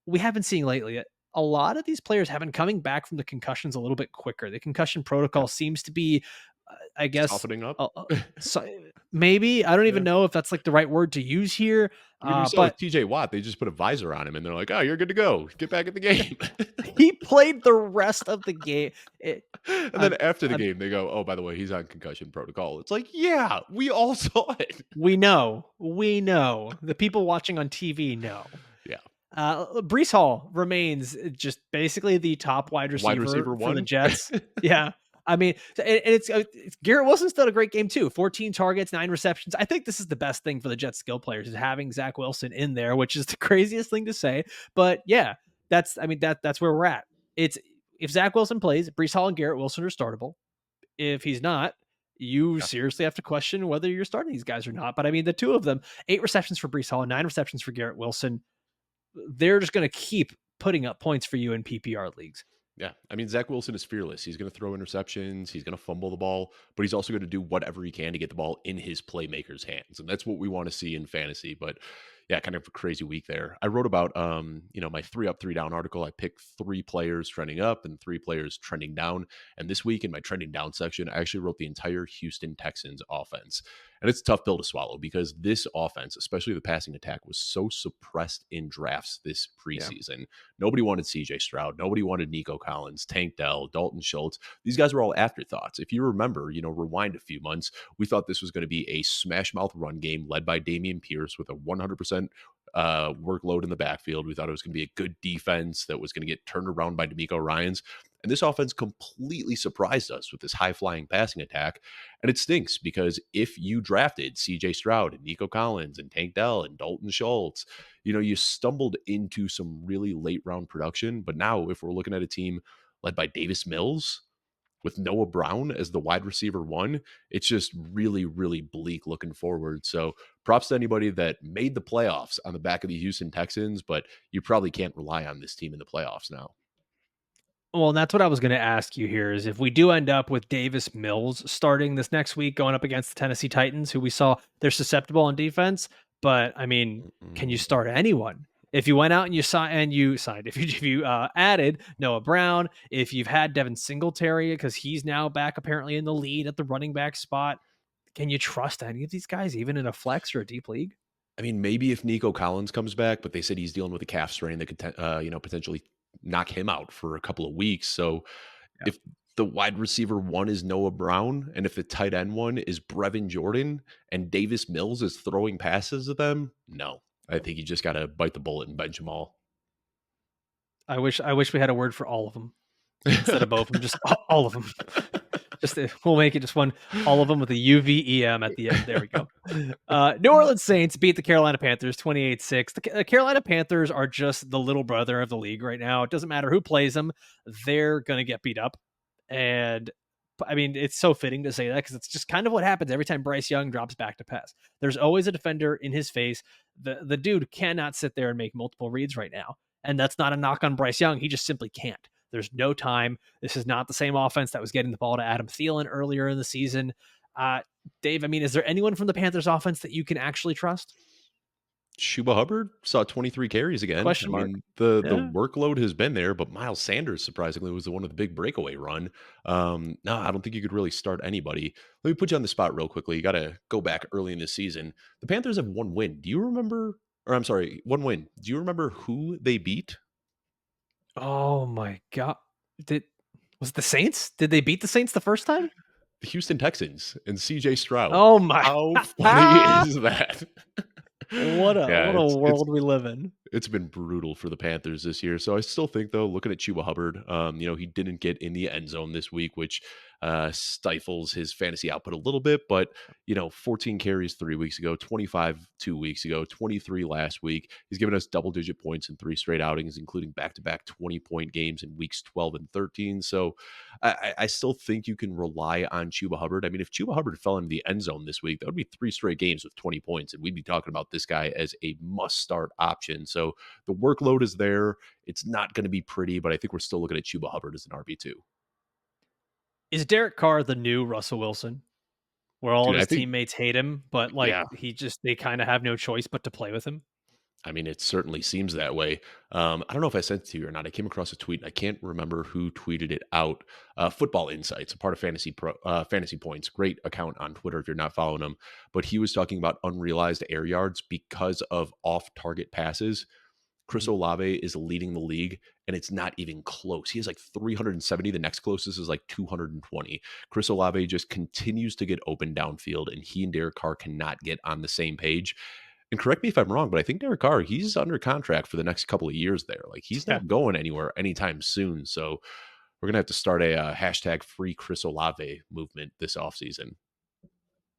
we have been seeing lately a lot of these players have been coming back from the concussions a little bit quicker. The concussion Yeah. protocol seems to be, I guess, Softening up. so maybe I don't Yeah. even know if that's like the right word to use here, I mean, we saw with but TJ Watt, they just put a visor on him, and they're like, "Oh, you're good to go. Get back in the game." he played the rest of the game. And then I'm, after the I'm, game, they go, "Oh, by the way, he's on concussion protocol." It's like, yeah, we all saw it. we know, the people watching on TV know. Yeah. Brees Hall remains just basically the top wide Wide receiver receiver for the 1. Jets. Yeah. I mean, and it's Garrett Wilson's done a great game too. 14 targets, 9 receptions. I think this is the best thing for the Jets skill players, is having Zach Wilson in there, which is the craziest thing to say. But yeah, that's where we're at. It's, if Zach Wilson plays, Brees Hall and Garrett Wilson are startable. If he's not, you Yeah. seriously have to question whether you're starting these guys or not. But I mean, the two of them, 8 receptions for Brees Hall, 9 receptions for Garrett Wilson, they're just going to keep putting up points for you in PPR leagues. Yeah. I mean, Zach Wilson is fearless. He's going to throw interceptions. He's going to fumble the ball, but he's also going to do whatever he can to get the ball in his playmaker's hands. And that's what we want to see in fantasy. But Yeah, kind of a crazy week there. I wrote about my 3 up, 3 down article. I picked 3 players trending up and 3 players trending down. And this week in my trending down section, I actually wrote the entire Houston Texans offense. And it's a tough pill to swallow because this offense, especially the passing attack, was so suppressed in drafts this Yeah. preseason. Nobody wanted CJ Stroud, nobody wanted Nico Collins, Tank Dell, Dalton Schultz. These guys were all afterthoughts. If you remember, rewind a few months, we thought this was going to be a smash mouth run game led by Damian Pierce with a 100% workload in the backfield. We thought it was going to be a good defense that was going to get turned around by D'Amico Ryans. And this offense completely surprised us with this high flying passing attack. And it stinks because if you drafted CJ Stroud and Nico Collins and Tank Dell and Dalton Schultz, you stumbled into some really late round production. But now, if we're looking at a team led by Davis Mills, with Noah Brown as the wide receiver one, it's just really, really bleak looking forward. So props to anybody that made the playoffs on the back of the Houston Texans, but you probably can't rely on this team in the playoffs now. Well, and that's what I was going to ask you here is if we do end up with Davis Mills starting this next week going up against the Tennessee Titans, who we saw they're susceptible on defense, but I mean, can you Mm-mm. start anyone? If you went out and you signed, if you added Noah Brown, if you've had Devin Singletary because he's now back apparently in the lead at the running back spot, can you trust any of these guys even in a flex or a deep league? I mean, maybe if Nico Collins comes back, but they said he's dealing with a calf strain that could, potentially knock him out for a couple of weeks. So Yeah. if the wide receiver one is Noah Brown, and if the tight end one is Brevin Jordan, and Davis Mills is throwing passes at them, no, I think you just got to bite the bullet and bench them all. I wish we had a word for all of them instead of both of them, just all of them. Just we'll make it just one, all of them with a UVEM at the end. There we go. New Orleans Saints beat the Carolina Panthers 28-6. The Carolina Panthers are just the little brother of the league right now. It doesn't matter who plays them, they're going to get beat up. And I mean, it's so fitting to say that because it's just kind of what happens every time Bryce Young drops back to pass. There's always a defender in his face. The dude cannot sit there and make multiple reads right now. And that's not a knock on Bryce Young. He just simply can't. There's no time. This is not the same offense that was getting the ball to Adam Thielen earlier in the season. Uh, Dave, I mean, is there anyone from the Panthers offense that you can actually trust? Chuba Hubbard saw 23 carries again. I Question mark. mean, the Yeah. workload has been there, but Miles Sanders surprisingly was the one with the big breakaway run. No, I don't think you could really start anybody. Let me put you on the spot real quickly. You got to go back early in the season. The Panthers have one win. Do you remember? Or I'm sorry, one win. Do you remember who they beat? Oh my god. Did was it the Saints? Did they beat the Saints the first time? The Houston Texans and CJ Stroud. Oh my How funny is that? what Yeah, a it's world we live in. it's been brutal for the Panthers this year. So I still think, though, looking at Chuba Hubbard, he didn't get in the end zone this week, which stifles his fantasy output a little bit. But 14 carries 3 weeks ago, 25 2 weeks ago, 23 last week. He's given us double-digit points in 3 straight outings, including back-to-back 20-point games in weeks 12 and 13. So I still think you can rely on Chuba Hubbard. I mean, if Chuba Hubbard fell into the end zone this week, that would be 3 straight games with 20 points, and we'd be talking about this guy as a must-start option. So the workload is there. It's not going to be pretty, but I think we're still looking at Chuba Hubbard as an RB2. Is Derek Carr the new Russell Wilson? Where all of Dude, I his think, teammates hate him, but like yeah, they kind of have no choice but to play with him. I mean, it certainly seems that way. I don't know if I sent it to you or not. I came across a tweet. I can't remember who tweeted it out. Football Insights, a part of Fantasy Points, great account on Twitter if you're not following them. But he was talking about unrealized air yards because of off-target passes. Chris Mhm. Olave is leading the league, and it's not even close. He has like 370. The next closest is like 220. Chris Olave just continues to get open downfield, and he and Derek Carr cannot get on the same page. And correct me if I'm wrong, but I think Derek Carr, he's under contract for the next couple of years there. Like he's Yeah. not going anywhere anytime soon. So we're going to have to start a hashtag free Chris Olave movement this offseason.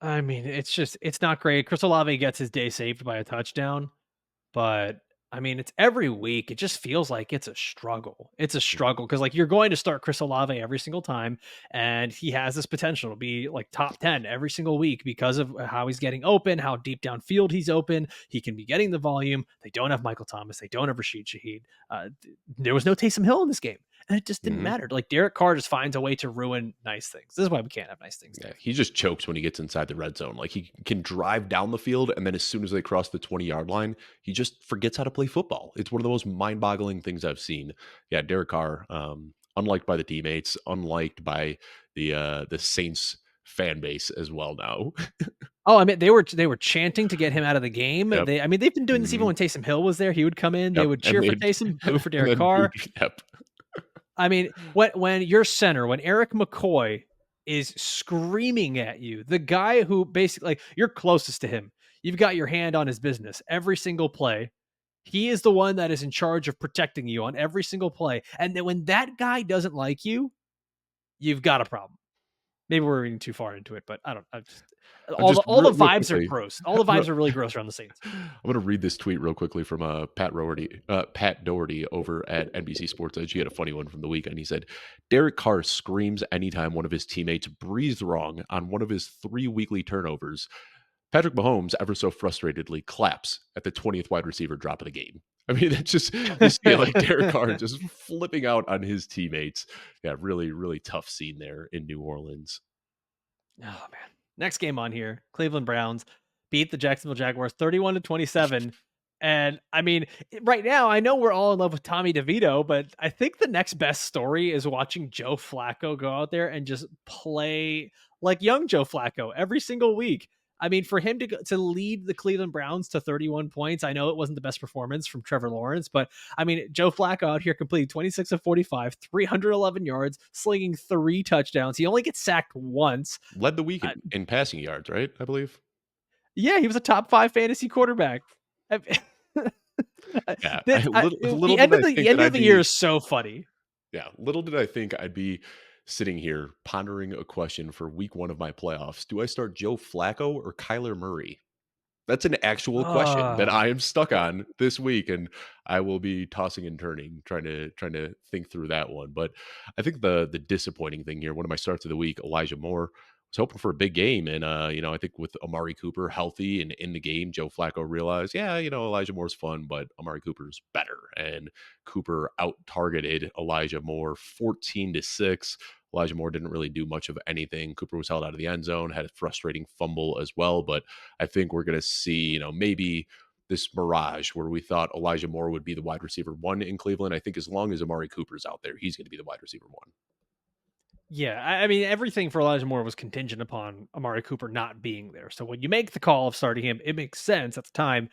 I mean, it's not great. Chris Olave gets his day saved by a touchdown, but I mean, it's every week. It just feels like it's a struggle. It's a struggle because like you're going to start Chris Olave every single time, and he has this potential to be like top 10 every single week because of how he's getting open, how deep downfield he's open. He can be getting the volume. They don't have Michael Thomas. They don't have Rashid Shaheed. There was no Taysom Hill in this game. and it just didn't Mhm. matter. Like Derek Carr just finds a way to ruin nice things. This is why we can't have nice things, Yeah, Dave. he just chokes when he gets inside the red zone. Like he can drive down the field, and then as soon as they cross the 20-yard line, he just forgets how to play football. It's one of the most mind-boggling things I've seen. Yeah, Derek Carr, unliked by the teammates, unliked by the Saints fan base as well now. Oh, I mean, they were chanting to get him out of the game. Yep. I mean, they've been doing this even Mhm. when Taysom Hill was there. He would come in, they Yep. would And cheer for they Taysom, boo for and Derek then booed. Carr. Yep. I mean, when your center, when Eric McCoy is screaming at you, the guy who basically like you're closest to him, you've got your hand on his business every single play. He is the one that is in charge of protecting you on every single play. And then when that guy doesn't like you, you've got a problem. Maybe we're reading too far into it, but I don't. I just I'm just all the real vibes are quickly. gross. All the I'm gonna vibes are really gross around the Saints. I'm gonna read this tweet real quickly from Pat Doherty over at NBC Sports Edge. He had a funny one from the weekend. He said, "Derek Carr screams anytime one of his teammates breathes wrong on one of his 3 weekly turnovers. Patrick Mahomes, ever so frustratedly, claps at the 20th wide receiver drop of the game." I mean, that's just you see it like Derek Carr just flipping out on his teammates. Yeah, really, really tough scene there in New Orleans. Oh man. Next game on here, Cleveland Browns beat the Jacksonville Jaguars 31-27. And I mean, right now I know we're all in love with Tommy DeVito, but I think the next best story is watching Joe Flacco go out there and just play like young Joe Flacco every single week. I mean, for him to lead the Cleveland Browns to 31 points, I know it wasn't the best performance from Trevor Lawrence, but I mean, Joe Flacco out here completed 26 of 45, 311 yards, slinging 3 touchdowns. He only gets sacked once. Led the week Uh, in passing yards, right? I believe. yeah, he was a top 5 fantasy quarterback. I Yeah, That's little did I the think that end of I'd the year be is so funny. yeah, little did I think I'd be sitting here pondering a question for week 1 of my playoffs. Do I start Joe Flacco or Kyler Murray? That's an actual question that Oh, I am stuck on this week, and I will be tossing and turning, trying to think through that one. But I think the disappointing thing here, one of my starts of the week, Elijah Moore, was hoping for a big game, and I think with Amari Cooper healthy and in the game, Joe Flacco realized, yeah, Elijah Moore's fun, but Amari Cooper's better, and Cooper out targeted Elijah Moore 14-6. Elijah Moore didn't really do much of anything. Cooper was held out of the end zone, had a frustrating fumble as well, but I think we're going to see, maybe this mirage where we thought Elijah Moore would be the wide receiver one in Cleveland. I think as long as Amari Cooper's out there, he's going to be the wide receiver one. yeah, I mean, everything for Elijah Moore was contingent upon Amari Cooper not being there. So when you make the call of starting him, it makes sense at the time.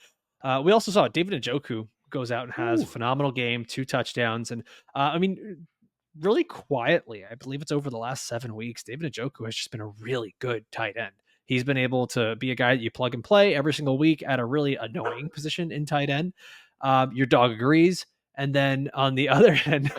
We also saw David Njoku goes out and has a Ooh, phenomenal game, 2 touchdowns, and I mean, really quietly, I believe it's over the last 7 weeks, David Njoku has just been a really good tight end. He's been able to be a guy that you plug and play every single week at a really annoying position in tight end. Your dog agrees. And then on the other end,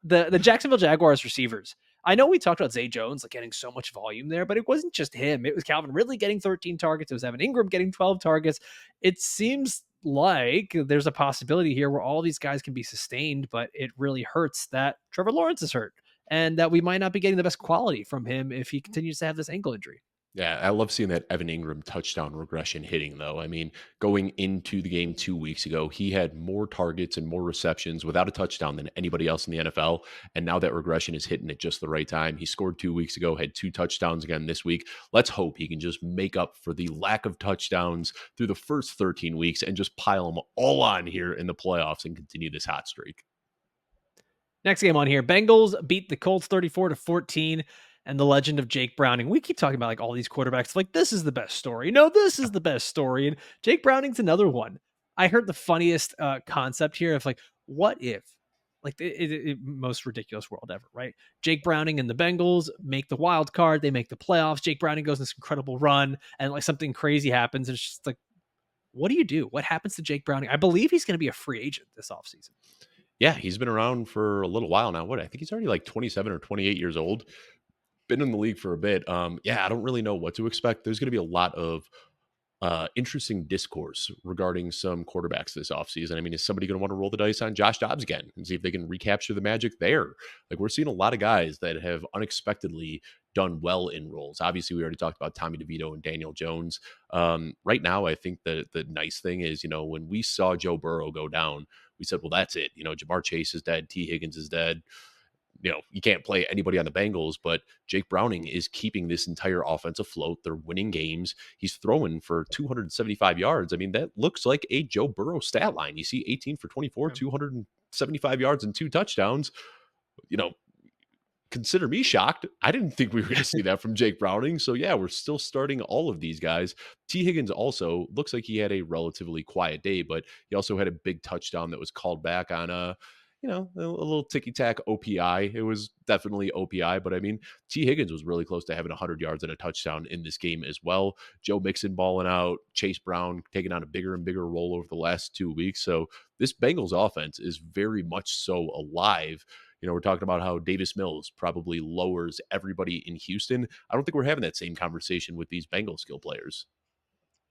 the Jacksonville Jaguars receivers. I know we talked about Zay Jones like getting so much volume there, but it wasn't just him. It was Calvin Ridley getting 13 targets. It was Evan Ingram getting 12 targets. It seems like there's a possibility here where all these guys can be sustained, but it really hurts that Trevor Lawrence is hurt and that we might not be getting the best quality from him if he continues to have this ankle injury. yeah, I love seeing that Evan Ingram touchdown regression hitting, though. I mean, going into the game 2 weeks ago, he had more targets and more receptions without a touchdown than anybody else in the NFL. And now that regression is hitting at just the right time. He scored 2 weeks ago, had 2 touchdowns again this week. Let's hope he can just make up for the lack of touchdowns through the first 13 weeks and just pile them all on here in the playoffs and continue this hot streak. Next game on here, Bengals beat the Colts 34-14, and the legend of Jake Browning. We keep talking about like all these quarterbacks, like this is the best story. No, this is the best story, and Jake Browning's another one. I heard the funniest concept here of like, what if, like most ridiculous world ever, right? Jake Browning and the Bengals make the wild card, they make the playoffs. Jake Browning goes on this incredible run, and like something crazy happens. And it's just like, what do you do? What happens to Jake Browning? I believe he's going to be a free agent this offseason. Yeah, he's been around for a little while now. What? I think he's already like 27 or 28 years old. Been in the league for a bit. Yeah, I don't really know what to expect. There's going to be a lot of interesting discourse regarding some quarterbacks this offseason. I mean, is somebody going to want to roll the dice on Josh Dobbs again and see if they can recapture the magic there? Like, we're seeing a lot of guys that have unexpectedly done well in roles. Obviously, we already talked about Tommy DeVito and Daniel Jones. Right now, I think the nice thing is, when we saw Joe Burrow go down, we said, well, that's it. Jamar Chase is dead. T. Higgins is dead. You can't play anybody on the Bengals, but Jake Browning is keeping this entire offense afloat. They're winning games. He's throwing for 275 yards. I mean, that looks like a Joe Burrow stat line. You see 18 for 24, 275 yards and 2 touchdowns. You know, Consider me shocked. I didn't think we were going to see that from Jake Browning. So yeah, we're still starting all of these guys. T. Higgins also looks like he had a relatively quiet day, but he also had a big touchdown that was called back on a little ticky tack OPI. It was definitely OPI, but I mean, T. Higgins was really close to having 100 yards and a touchdown in this game as well. Joe Mixon balling out, Chase Brown taking on a bigger and bigger role over the last 2 weeks. So this Bengals offense is very much so alive. We're talking about how Davis Mills probably lowers everybody in Houston. I don't think we're having that same conversation with these Bengal skill players.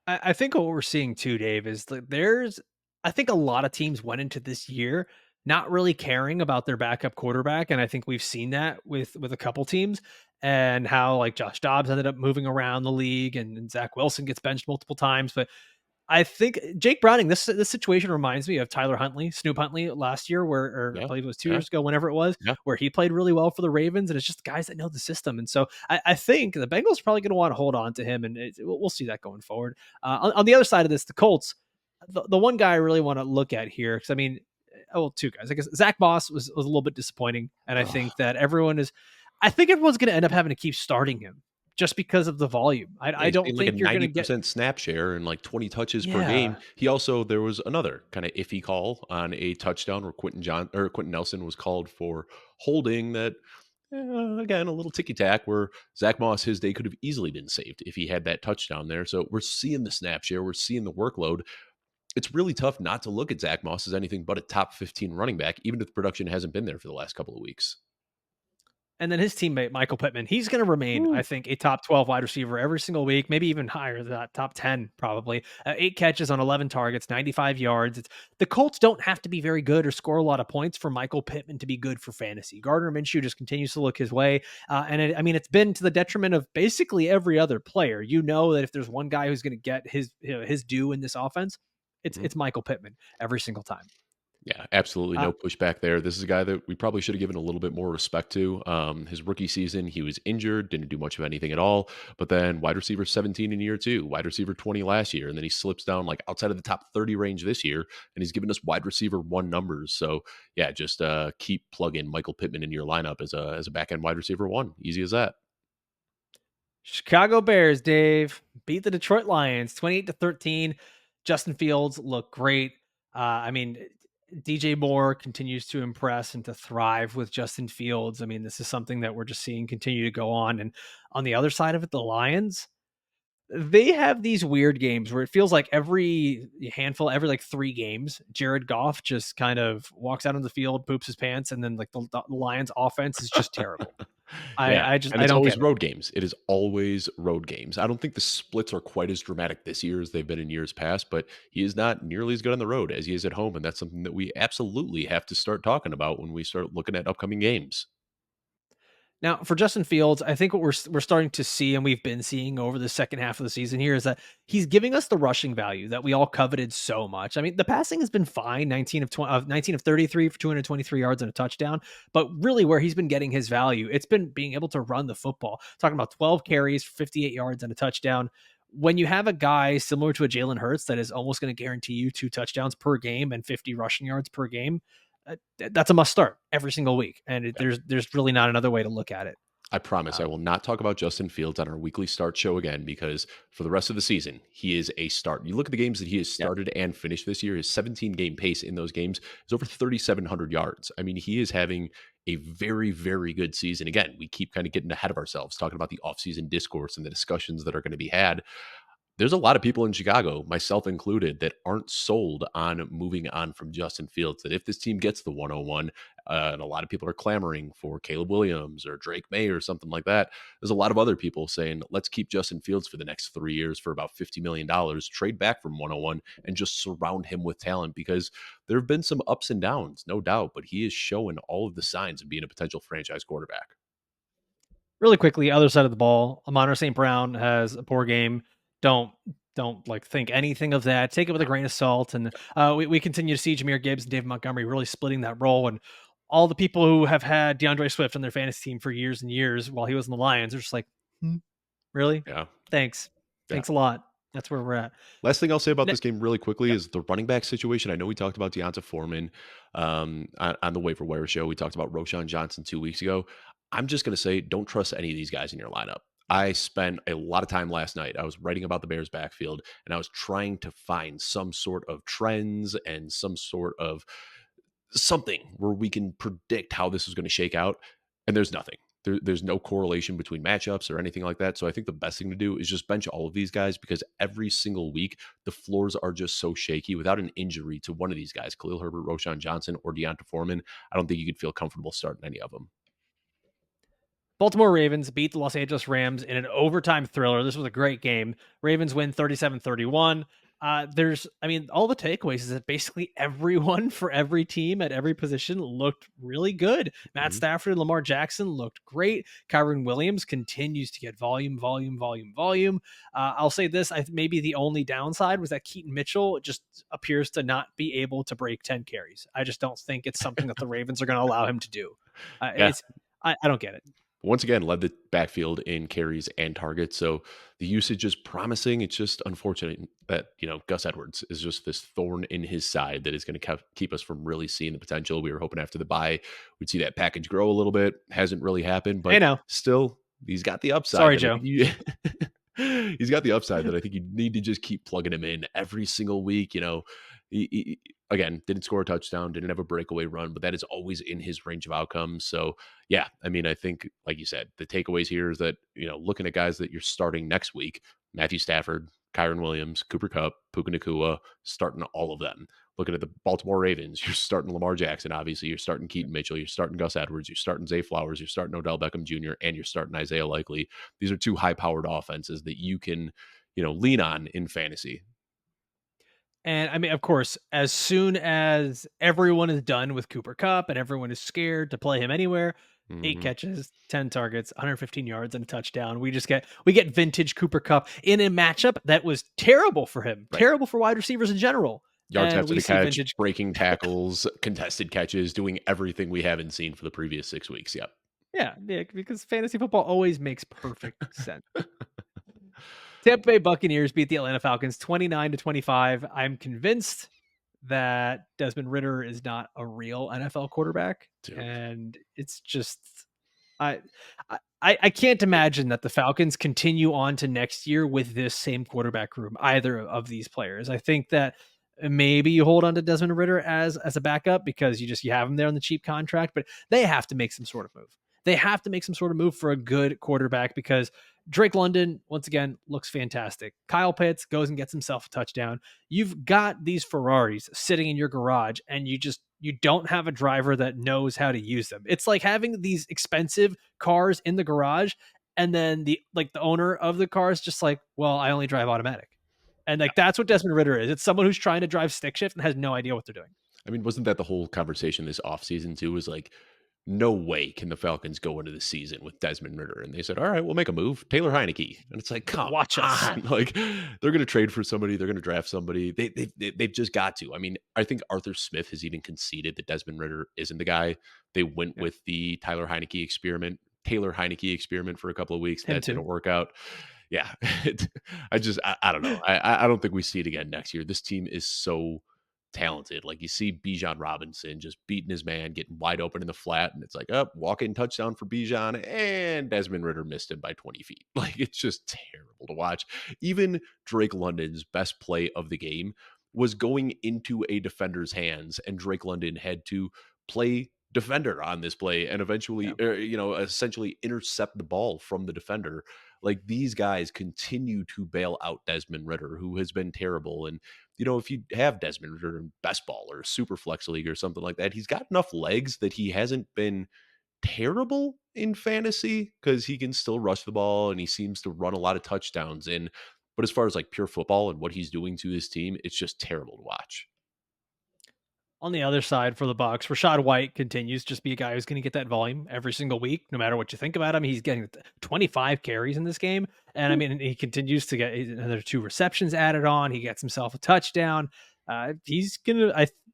I think what we're seeing too, Dave, is that I think a lot of teams went into this year not really caring about their backup quarterback. And I think we've seen that with a couple teams and how like Josh Dobbs ended up moving around the league and Zach Wilson gets benched multiple times. But I think Jake Browning, this situation reminds me of Tyler Huntley, Snoop Huntley last year, or I Yeah, believe it was 2 yeah, years ago, whenever it was, yeah. where he played really well for the Ravens, and it's just guys that know the system. And so I think the Bengals are probably going to want to hold on to him, and we'll see that going forward. On the other side of this, the Colts, the one guy I really want to look at here, because I mean, well, two guys. I guess Zach Moss was a little bit disappointing, and I Ugh. think that I think everyone's going to end up having to keep starting him just because of the volume. Yeah, I he's don't getting like a think you're going to get, 90% snap share and like 20 touches per game. yeah. There was another kind of iffy call on a touchdown where Quentin Nelson was called for holding that. Again, a little ticky tack where Zach Moss, his day could have easily been saved if he had that touchdown there. So we're seeing the snap share, we're seeing the workload. It's really tough not to look at Zach Moss as anything but a top 15 running back, even if the production hasn't been there for the last couple of weeks. And then his teammate, Michael Pittman, he's going to remain, I Woo. think, a top 12 wide receiver every single week, maybe even higher than that, top 10, probably. 8 catches on 11 targets, 95 yards. The Colts don't have to be very good or score a lot of points for Michael Pittman to be good for fantasy. Gardner Minshew just continues to look his way. It's been to the detriment of basically every other player. You know that if there's one guy who's going to get his due in this offense, Mhm. it's Michael Pittman every single time. Yeah, absolutely Uh, no pushback there. This is a guy that we probably should have given a little bit more respect to. His rookie season, he was injured, didn't do much of anything at all. But then wide receiver 17 in year two, wide receiver 20 last year. And then he slips down like outside of the top 30 range this year. And he's given us wide receiver one numbers. So yeah, just keep plugging Michael Pittman in your lineup as a back end wide receiver one. Easy as that. Chicago Bears, Dave, beat the Detroit Lions 28-13. Justin Fields looked great. DJ Moore continues to impress and to thrive with Justin Fields. I mean, this is something that we're just seeing continue to go on. And on the other side of it, the Lions, they have these weird games where it feels like every like 3 games, Jared Goff just kind of walks out on the field, poops his pants, and then like the Lions offense is just terrible. Yeah, and I it's don't always get it. road games. It is always road games. I don't think the splits are quite as dramatic this year as they've been in years past, but he is not nearly as good on the road as he is at home, and that's something that we absolutely have to start talking about when we start looking at upcoming games. Now, for Justin Fields, I think what we're starting to see, and we've been seeing over the second half of the season here, is that he's giving us the rushing value that we all coveted so much. I mean, the passing has been fine, 19 of 33 for 223 yards and a touchdown, but really where he's been getting his value, it's been being able to run the football. Talking about 12 carries, 58 yards and a touchdown. When you have a guy similar to a Jalen Hurts that is almost going to guarantee you 2 touchdowns per game and 50 rushing yards per game, that's a must start every single week. And there's really not another way to look at it. I promise I Um, will not talk about Justin Fields on our weekly start show again because for the rest of the season, he is a start. You look at the games that he has yeah. started and finished this year, his 17 game pace in those games is over 3,700 yards. I mean, he is having a very, very good season. Again, we keep kind of getting ahead of ourselves, talking about the offseason discourse and the discussions that are going to be had. There's a lot of people in Chicago, myself included, that aren't sold on moving on from Justin Fields. That if this team gets the 101, and a lot of people are clamoring for Caleb Williams or Drake May or something like that, there's a lot of other people saying, let's keep Justin Fields for the next 3 years for about $50 million, trade back from 101, and just surround him with talent because there have been some ups and downs, no doubt, but he is showing all of the signs of being a potential franchise quarterback. Really quickly, other side of the ball, Amon St. Brown has a poor game. Don't don't like think anything of that. Take it with a grain of salt. And we continue to see Jameer Gibbs and David Montgomery really splitting that role. And all the people who have had DeAndre Swift on their fantasy team for years and years while he was in the Lions are just like, "Hmm, really? Yeah. Thanks. Yeah. Thanks a lot." That's where we're at. Last thing I'll say about Ne- this game really quickly yep. is the running back situation. I know we talked about Deonta Foreman on the waiver wire show. We talked about Roshan Johnson 2 weeks ago. I'm just going to say, don't trust any of these guys in your lineup. I spent a lot of time last night. I was writing about the Bears backfield and I was trying to find some sort of trends and some sort of something where we can predict how this is going to shake out. And there's nothing. There's no correlation between matchups or anything like that. So I think the best thing to do is just bench all of these guys because every single week the floors are just so shaky. Without an injury to one of these guys, Khalil Herbert, Roshan Johnson, or Deonta Foreman, I don't think you could feel comfortable starting any of them. Baltimore Ravens beat the Los Angeles Rams in an overtime thriller. This was a great game. Ravens win 37-31. All the takeaways is that basically everyone for every team at every position looked really good. Matt Mhm. Stafford and Lamar Jackson looked great. Kyron Williams continues to get volume, volume, volume, volume. I'll say this: maybe the only downside was that Keaton Mitchell just appears to not be able to break 10 carries. I just don't think it's something that the Ravens are going to allow him to do. Yeah. I don't get it. Once again, led the backfield in carries and targets. So the usage is promising. It's just unfortunate that, Gus Edwards is just this thorn in his side that is going to keep us from really seeing the potential. We were hoping after the bye, we'd see that package grow a little bit. Hasn't really happened, I but know. still, he's got the upside Sorry, that I Joe. think you. He's got the upside that I think you need to just keep plugging him in every single week. Again, didn't score a touchdown, didn't have a breakaway run, but that is always in his range of outcomes. So, yeah, I mean, I think, like you said, the takeaways here is that, looking at guys that you're starting next week, Matthew Stafford, Kyron Williams, Cooper Kupp, Puka Nacua, starting all of them. Looking at the Baltimore Ravens, you're starting Lamar Jackson, obviously. You're starting Keaton Mitchell. You're starting Gus Edwards. You're starting Zay Flowers. You're starting Odell Beckham Jr., and you're starting Isaiah Likely. These are two high-powered offenses that you can, lean on in fantasy. And I mean, of course, as soon as everyone is done with Cooper Cup and everyone is scared to play him anywhere, 8 Mhm. catches, 10 targets, 115 yards and a touchdown. We get vintage Cooper Cup in a matchup that was terrible for him, Right. terrible for wide receivers in general. Yards And after we the see catch, vintage. breaking tackles, contested catches, doing everything we haven't seen for the previous 6 weeks. Yep. Yeah, yeah, because fantasy football always makes perfect sense. Tampa Bay Buccaneers beat the Atlanta Falcons 29-25. I'm convinced that Desmond Ritter is not a real NFL quarterback, Dude. and it's just I I can't imagine that the Falcons continue on to next year with this same quarterback room, either of these players. I think that maybe you hold on to Desmond Ritter as a backup because you have him there on the cheap contract, but they have to make some sort of move. They have to make some sort of move for a good quarterback because Drake London, once again, looks fantastic. Kyle Pitts goes and gets himself a touchdown. You've got these Ferraris sitting in your garage, and you don't have a driver that knows how to use them. It's like having these expensive cars in the garage, and then the owner of the car is just like, well, I only drive automatic. And like that's what Desmond Ritter is. It's someone who's trying to drive stick shift and has no idea what they're doing. I mean, wasn't that the whole conversation this offseason too? Was like, no way can the Falcons go into the season with Desmond Ritter. And they said, all right, we'll make a move. Taylor Heineke. And it's like, come Watch us. on. Like, they're going to trade for somebody. They're going to draft somebody. They've just got to. I mean, I think Arthur Smith has even conceded that Desmond Ritter isn't the guy. They went Yeah, with the Taylor Heineke experiment for a couple of weeks. him That too. didn't work out. Yeah. I don't know. I don't think we see it again next year. This team is so talented. Like you see Bijan Robinson just beating his man, getting wide open in the flat, and it's like, up, walk-in touchdown for Bijan, and Desmond Ritter missed him by 20 feet. Like it's just terrible to watch. Even Drake London's best play of the game was going into a defender's hands, and Drake London had to play defender on this play and eventually, Yeah. essentially intercept the ball from the defender. Like these guys continue to bail out Desmond Ritter, who has been terrible. And, if you have Desmond Ritter in best ball or super flex league or something like that, he's got enough legs that he hasn't been terrible in fantasy because he can still rush the ball and he seems to run a lot of touchdowns in. But as far as like pure football and what he's doing to his team, it's just terrible to watch. On the other side for the Bucks, Rachaad White continues to just be a guy who's going to get that volume every single week, no matter what you think about him. He's getting 25 carries in this game, and I mean, he continues to get another 2 receptions added on. He gets himself a touchdown. He's gonna.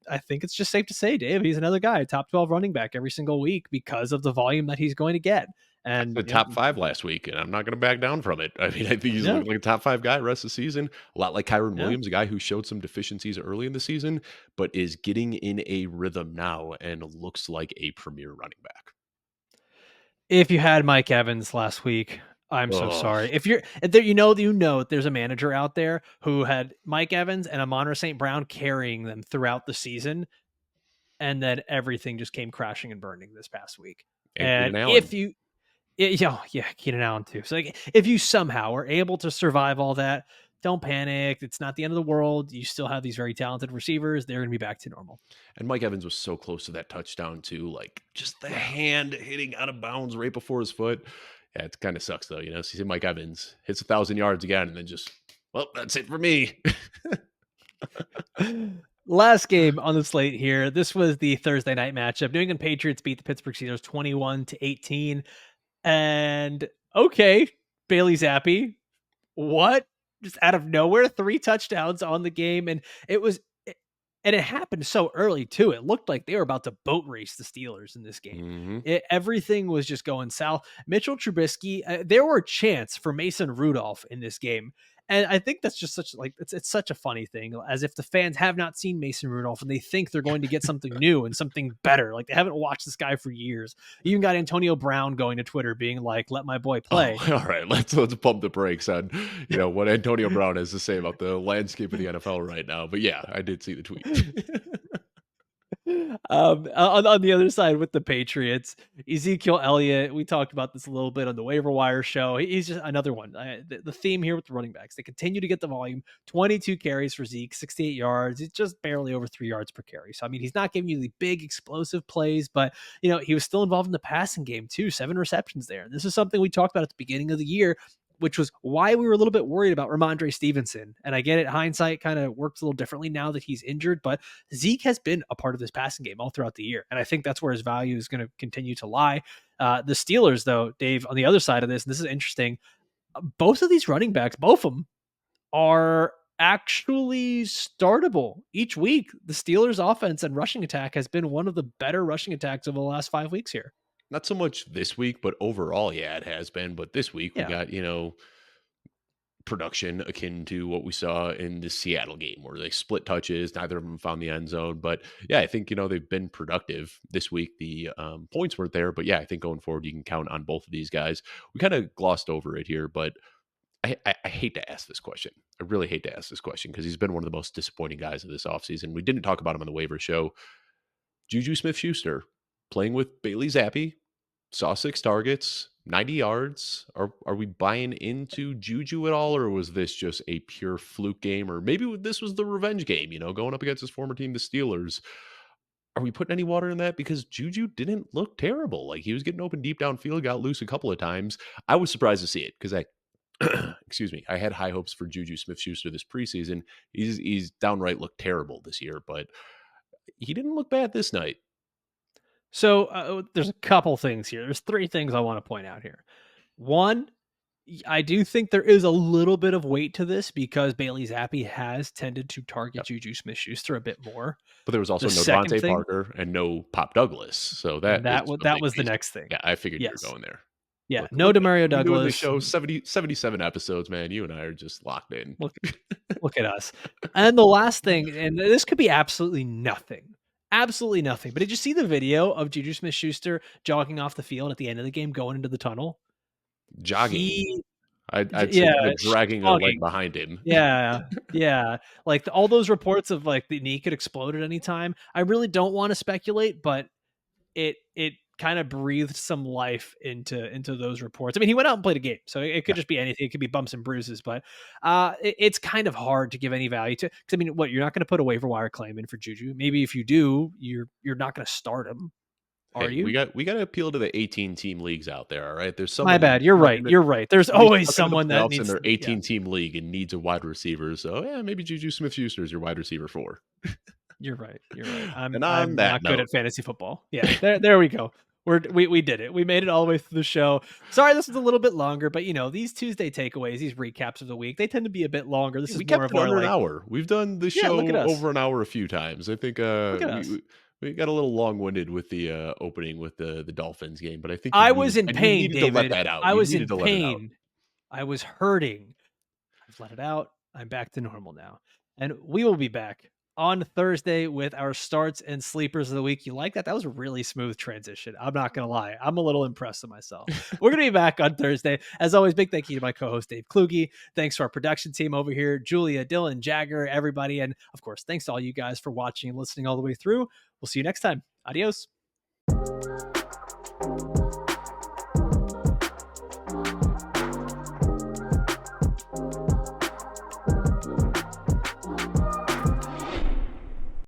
I think it's just safe to say, Dave, he's another guy, top 12 running back every single week because of the volume that he's going to get. The And top 5 last week, and I'm not gonna back down from it. I mean, I think he's yeah, looking like a top 5 guy rest of the season. A lot like Kyron yeah. Williams, a guy who showed some deficiencies early in the season, but is getting in a rhythm now and looks like a premier running back. If you had Mike Evans last week, I'm so Oh, sorry. If there, there's a manager out there who had Mike Evans and Amon St. Brown carrying them throughout the season, and then everything just came crashing and burning this past week. and And Keenan Allen. if you, yeah, Keenan Allen too. So like, if you somehow are able to survive all that, don't panic. It's not the end of the world. You still have these very talented receivers. They're going to be back to normal. And Mike Evans was so close to that touchdown too, like just the Yeah. hand hitting out of bounds right before his foot. Yeah, it kind of sucks though, So you see Mike Evans hits 1,000 yards again, and then just, well, that's it for me. Last game on the slate here. This was the Thursday night matchup. New England Patriots beat the Pittsburgh Steelers 21-18. And okay, Bailey Zappi, what? Just out of nowhere, 3 touchdowns on the game. And it happened so early too. It looked like they were about to boat race the Steelers in this game. hmm Everything was just going south. Mitchell Trubisky, there were a chance for Mason Rudolph in this game. And I think that's just such like it's such a funny thing, as if the fans have not seen Mason Rudolph and they think they're going to get something new and something better. Like they haven't watched this guy for years. You even got Antonio Brown going to Twitter being like, "Let my boy Oh, play." all right. Let's pump the brakes on what Antonio Brown has to say about the landscape of the NFL right now. But yeah, I did see the tweet. On the other side with the Patriots, Ezekiel Elliott, we talked about this a little bit on the waiver wire show. He's just another one. The theme here with the running backs, they continue to get the volume. 22 carries for Zeke, 68 yards. It's just barely over 3 yards per carry. So I mean, he's not giving you the big explosive plays, but he was still involved in the passing game too. 7 receptions there. And this is something we talked about at the beginning of the year, which was why we were a little bit worried about Ramondre Stevenson. And I get it, hindsight kind of works a little differently now that he's injured, but Zeke has been a part of this passing game all throughout the year. And I think that's where his value is going to continue to lie. The Steelers, though, Dave, on the other side of this, and this is interesting, both of these running backs, both of them are actually startable each week. The Steelers offense and rushing attack has been one of the better rushing attacks of the last 5 weeks here. Not so much this week, but overall, yeah, it has been. But this week we Yeah. got, production akin to what we saw in the Seattle game where they split touches. Neither of them found the end zone. But yeah, I think, they've been productive this week. The points weren't there. But yeah, I think going forward, you can count on both of these guys. We kind of glossed over it here, but I hate to ask this question. I really hate to ask this question because he's been one of the most disappointing guys of this offseason. We didn't talk about him on the waiver show. Juju Smith-Schuster playing with Bailey Zappi, saw 6 targets, 90 yards. Are we buying into Juju at all, or was this just a pure fluke game? Or maybe this was the revenge game, going up against his former team, the Steelers. Are we putting any water in that? Because Juju didn't look terrible. Like he was getting open deep downfield, got loose a couple of times. I was surprised to see it because excuse me, I had high hopes for Juju Smith-Schuster this preseason. He's downright looked terrible this year, but he didn't look bad this night. So there's a couple things here. There's 3 things I want to point out here. One, I do think there is a little bit of weight to this because Bailey Zappi has tended to target Yep. Juju Smith-Schuster a bit more. But there was also The no second Devontae thing, Parker and no Pop Douglas. So that is a that big was the piece. next thing. Yeah, I figured you were Yes. going there. Yeah, Look, no Demario we've been doing this Douglas. show 77 episodes, man. You and I are just locked in. Look at us. And the last thing, and this could be absolutely nothing. Absolutely nothing. But did you see the video of Juju Smith-Schuster jogging off the field at the end of the game going into the tunnel? Jogging. He I'd say yeah, kind of dragging a leg jogging. behind him. Yeah, yeah. Like all those reports of like the knee could explode at any time. I really don't want to speculate, but it kind of breathed some life into those reports. I mean, he went out and played a game, so it could Yeah. just be anything. It could be bumps and bruises, but it's kind of hard to give any value to. Because I mean, what, you're not going to put a waiver wire claim in for Juju? Maybe if you do, you're not going to start him, are Hey, we you? got to appeal to the 18 team leagues out there. All right, there's My someone bad. You're right. You're right. There's somebody's always stuck into the someone that playoffs in needs. their Yeah, 18 team league and needs a wide receiver. So yeah, maybe Juju Smith-Schuster is your wide receiver 4. you're right. You're right. And on I'm that not good note, at fantasy football. Yeah, there we go. We did it. We made it all the way through the show. Sorry, this was a little bit longer, but these Tuesday takeaways, these recaps of the week, they tend to be a bit longer. This we is more kept of it our under an like, hour. We've done the yeah, look at show us. over an hour a few times. I think Look at we, us. we we got a little long-winded with the opening with the Dolphins game, but I think I was in you pain, needed to let David. that out. I You was needed in to let it out. pain. I was hurting. I've let it out. I'm back to normal now. And we will be back on Thursday with our starts and sleepers of the week. You like that? That was a really smooth transition. I'm not going to lie. I'm a little impressed with myself. We're going to be back on Thursday. As always, big thank you to my co-host, Dave Kluge. Thanks to our production team over here, Julia, Dylan, Jagger, everybody. And of course, thanks to all you guys for watching and listening all the way through. We'll see you next time. Adios.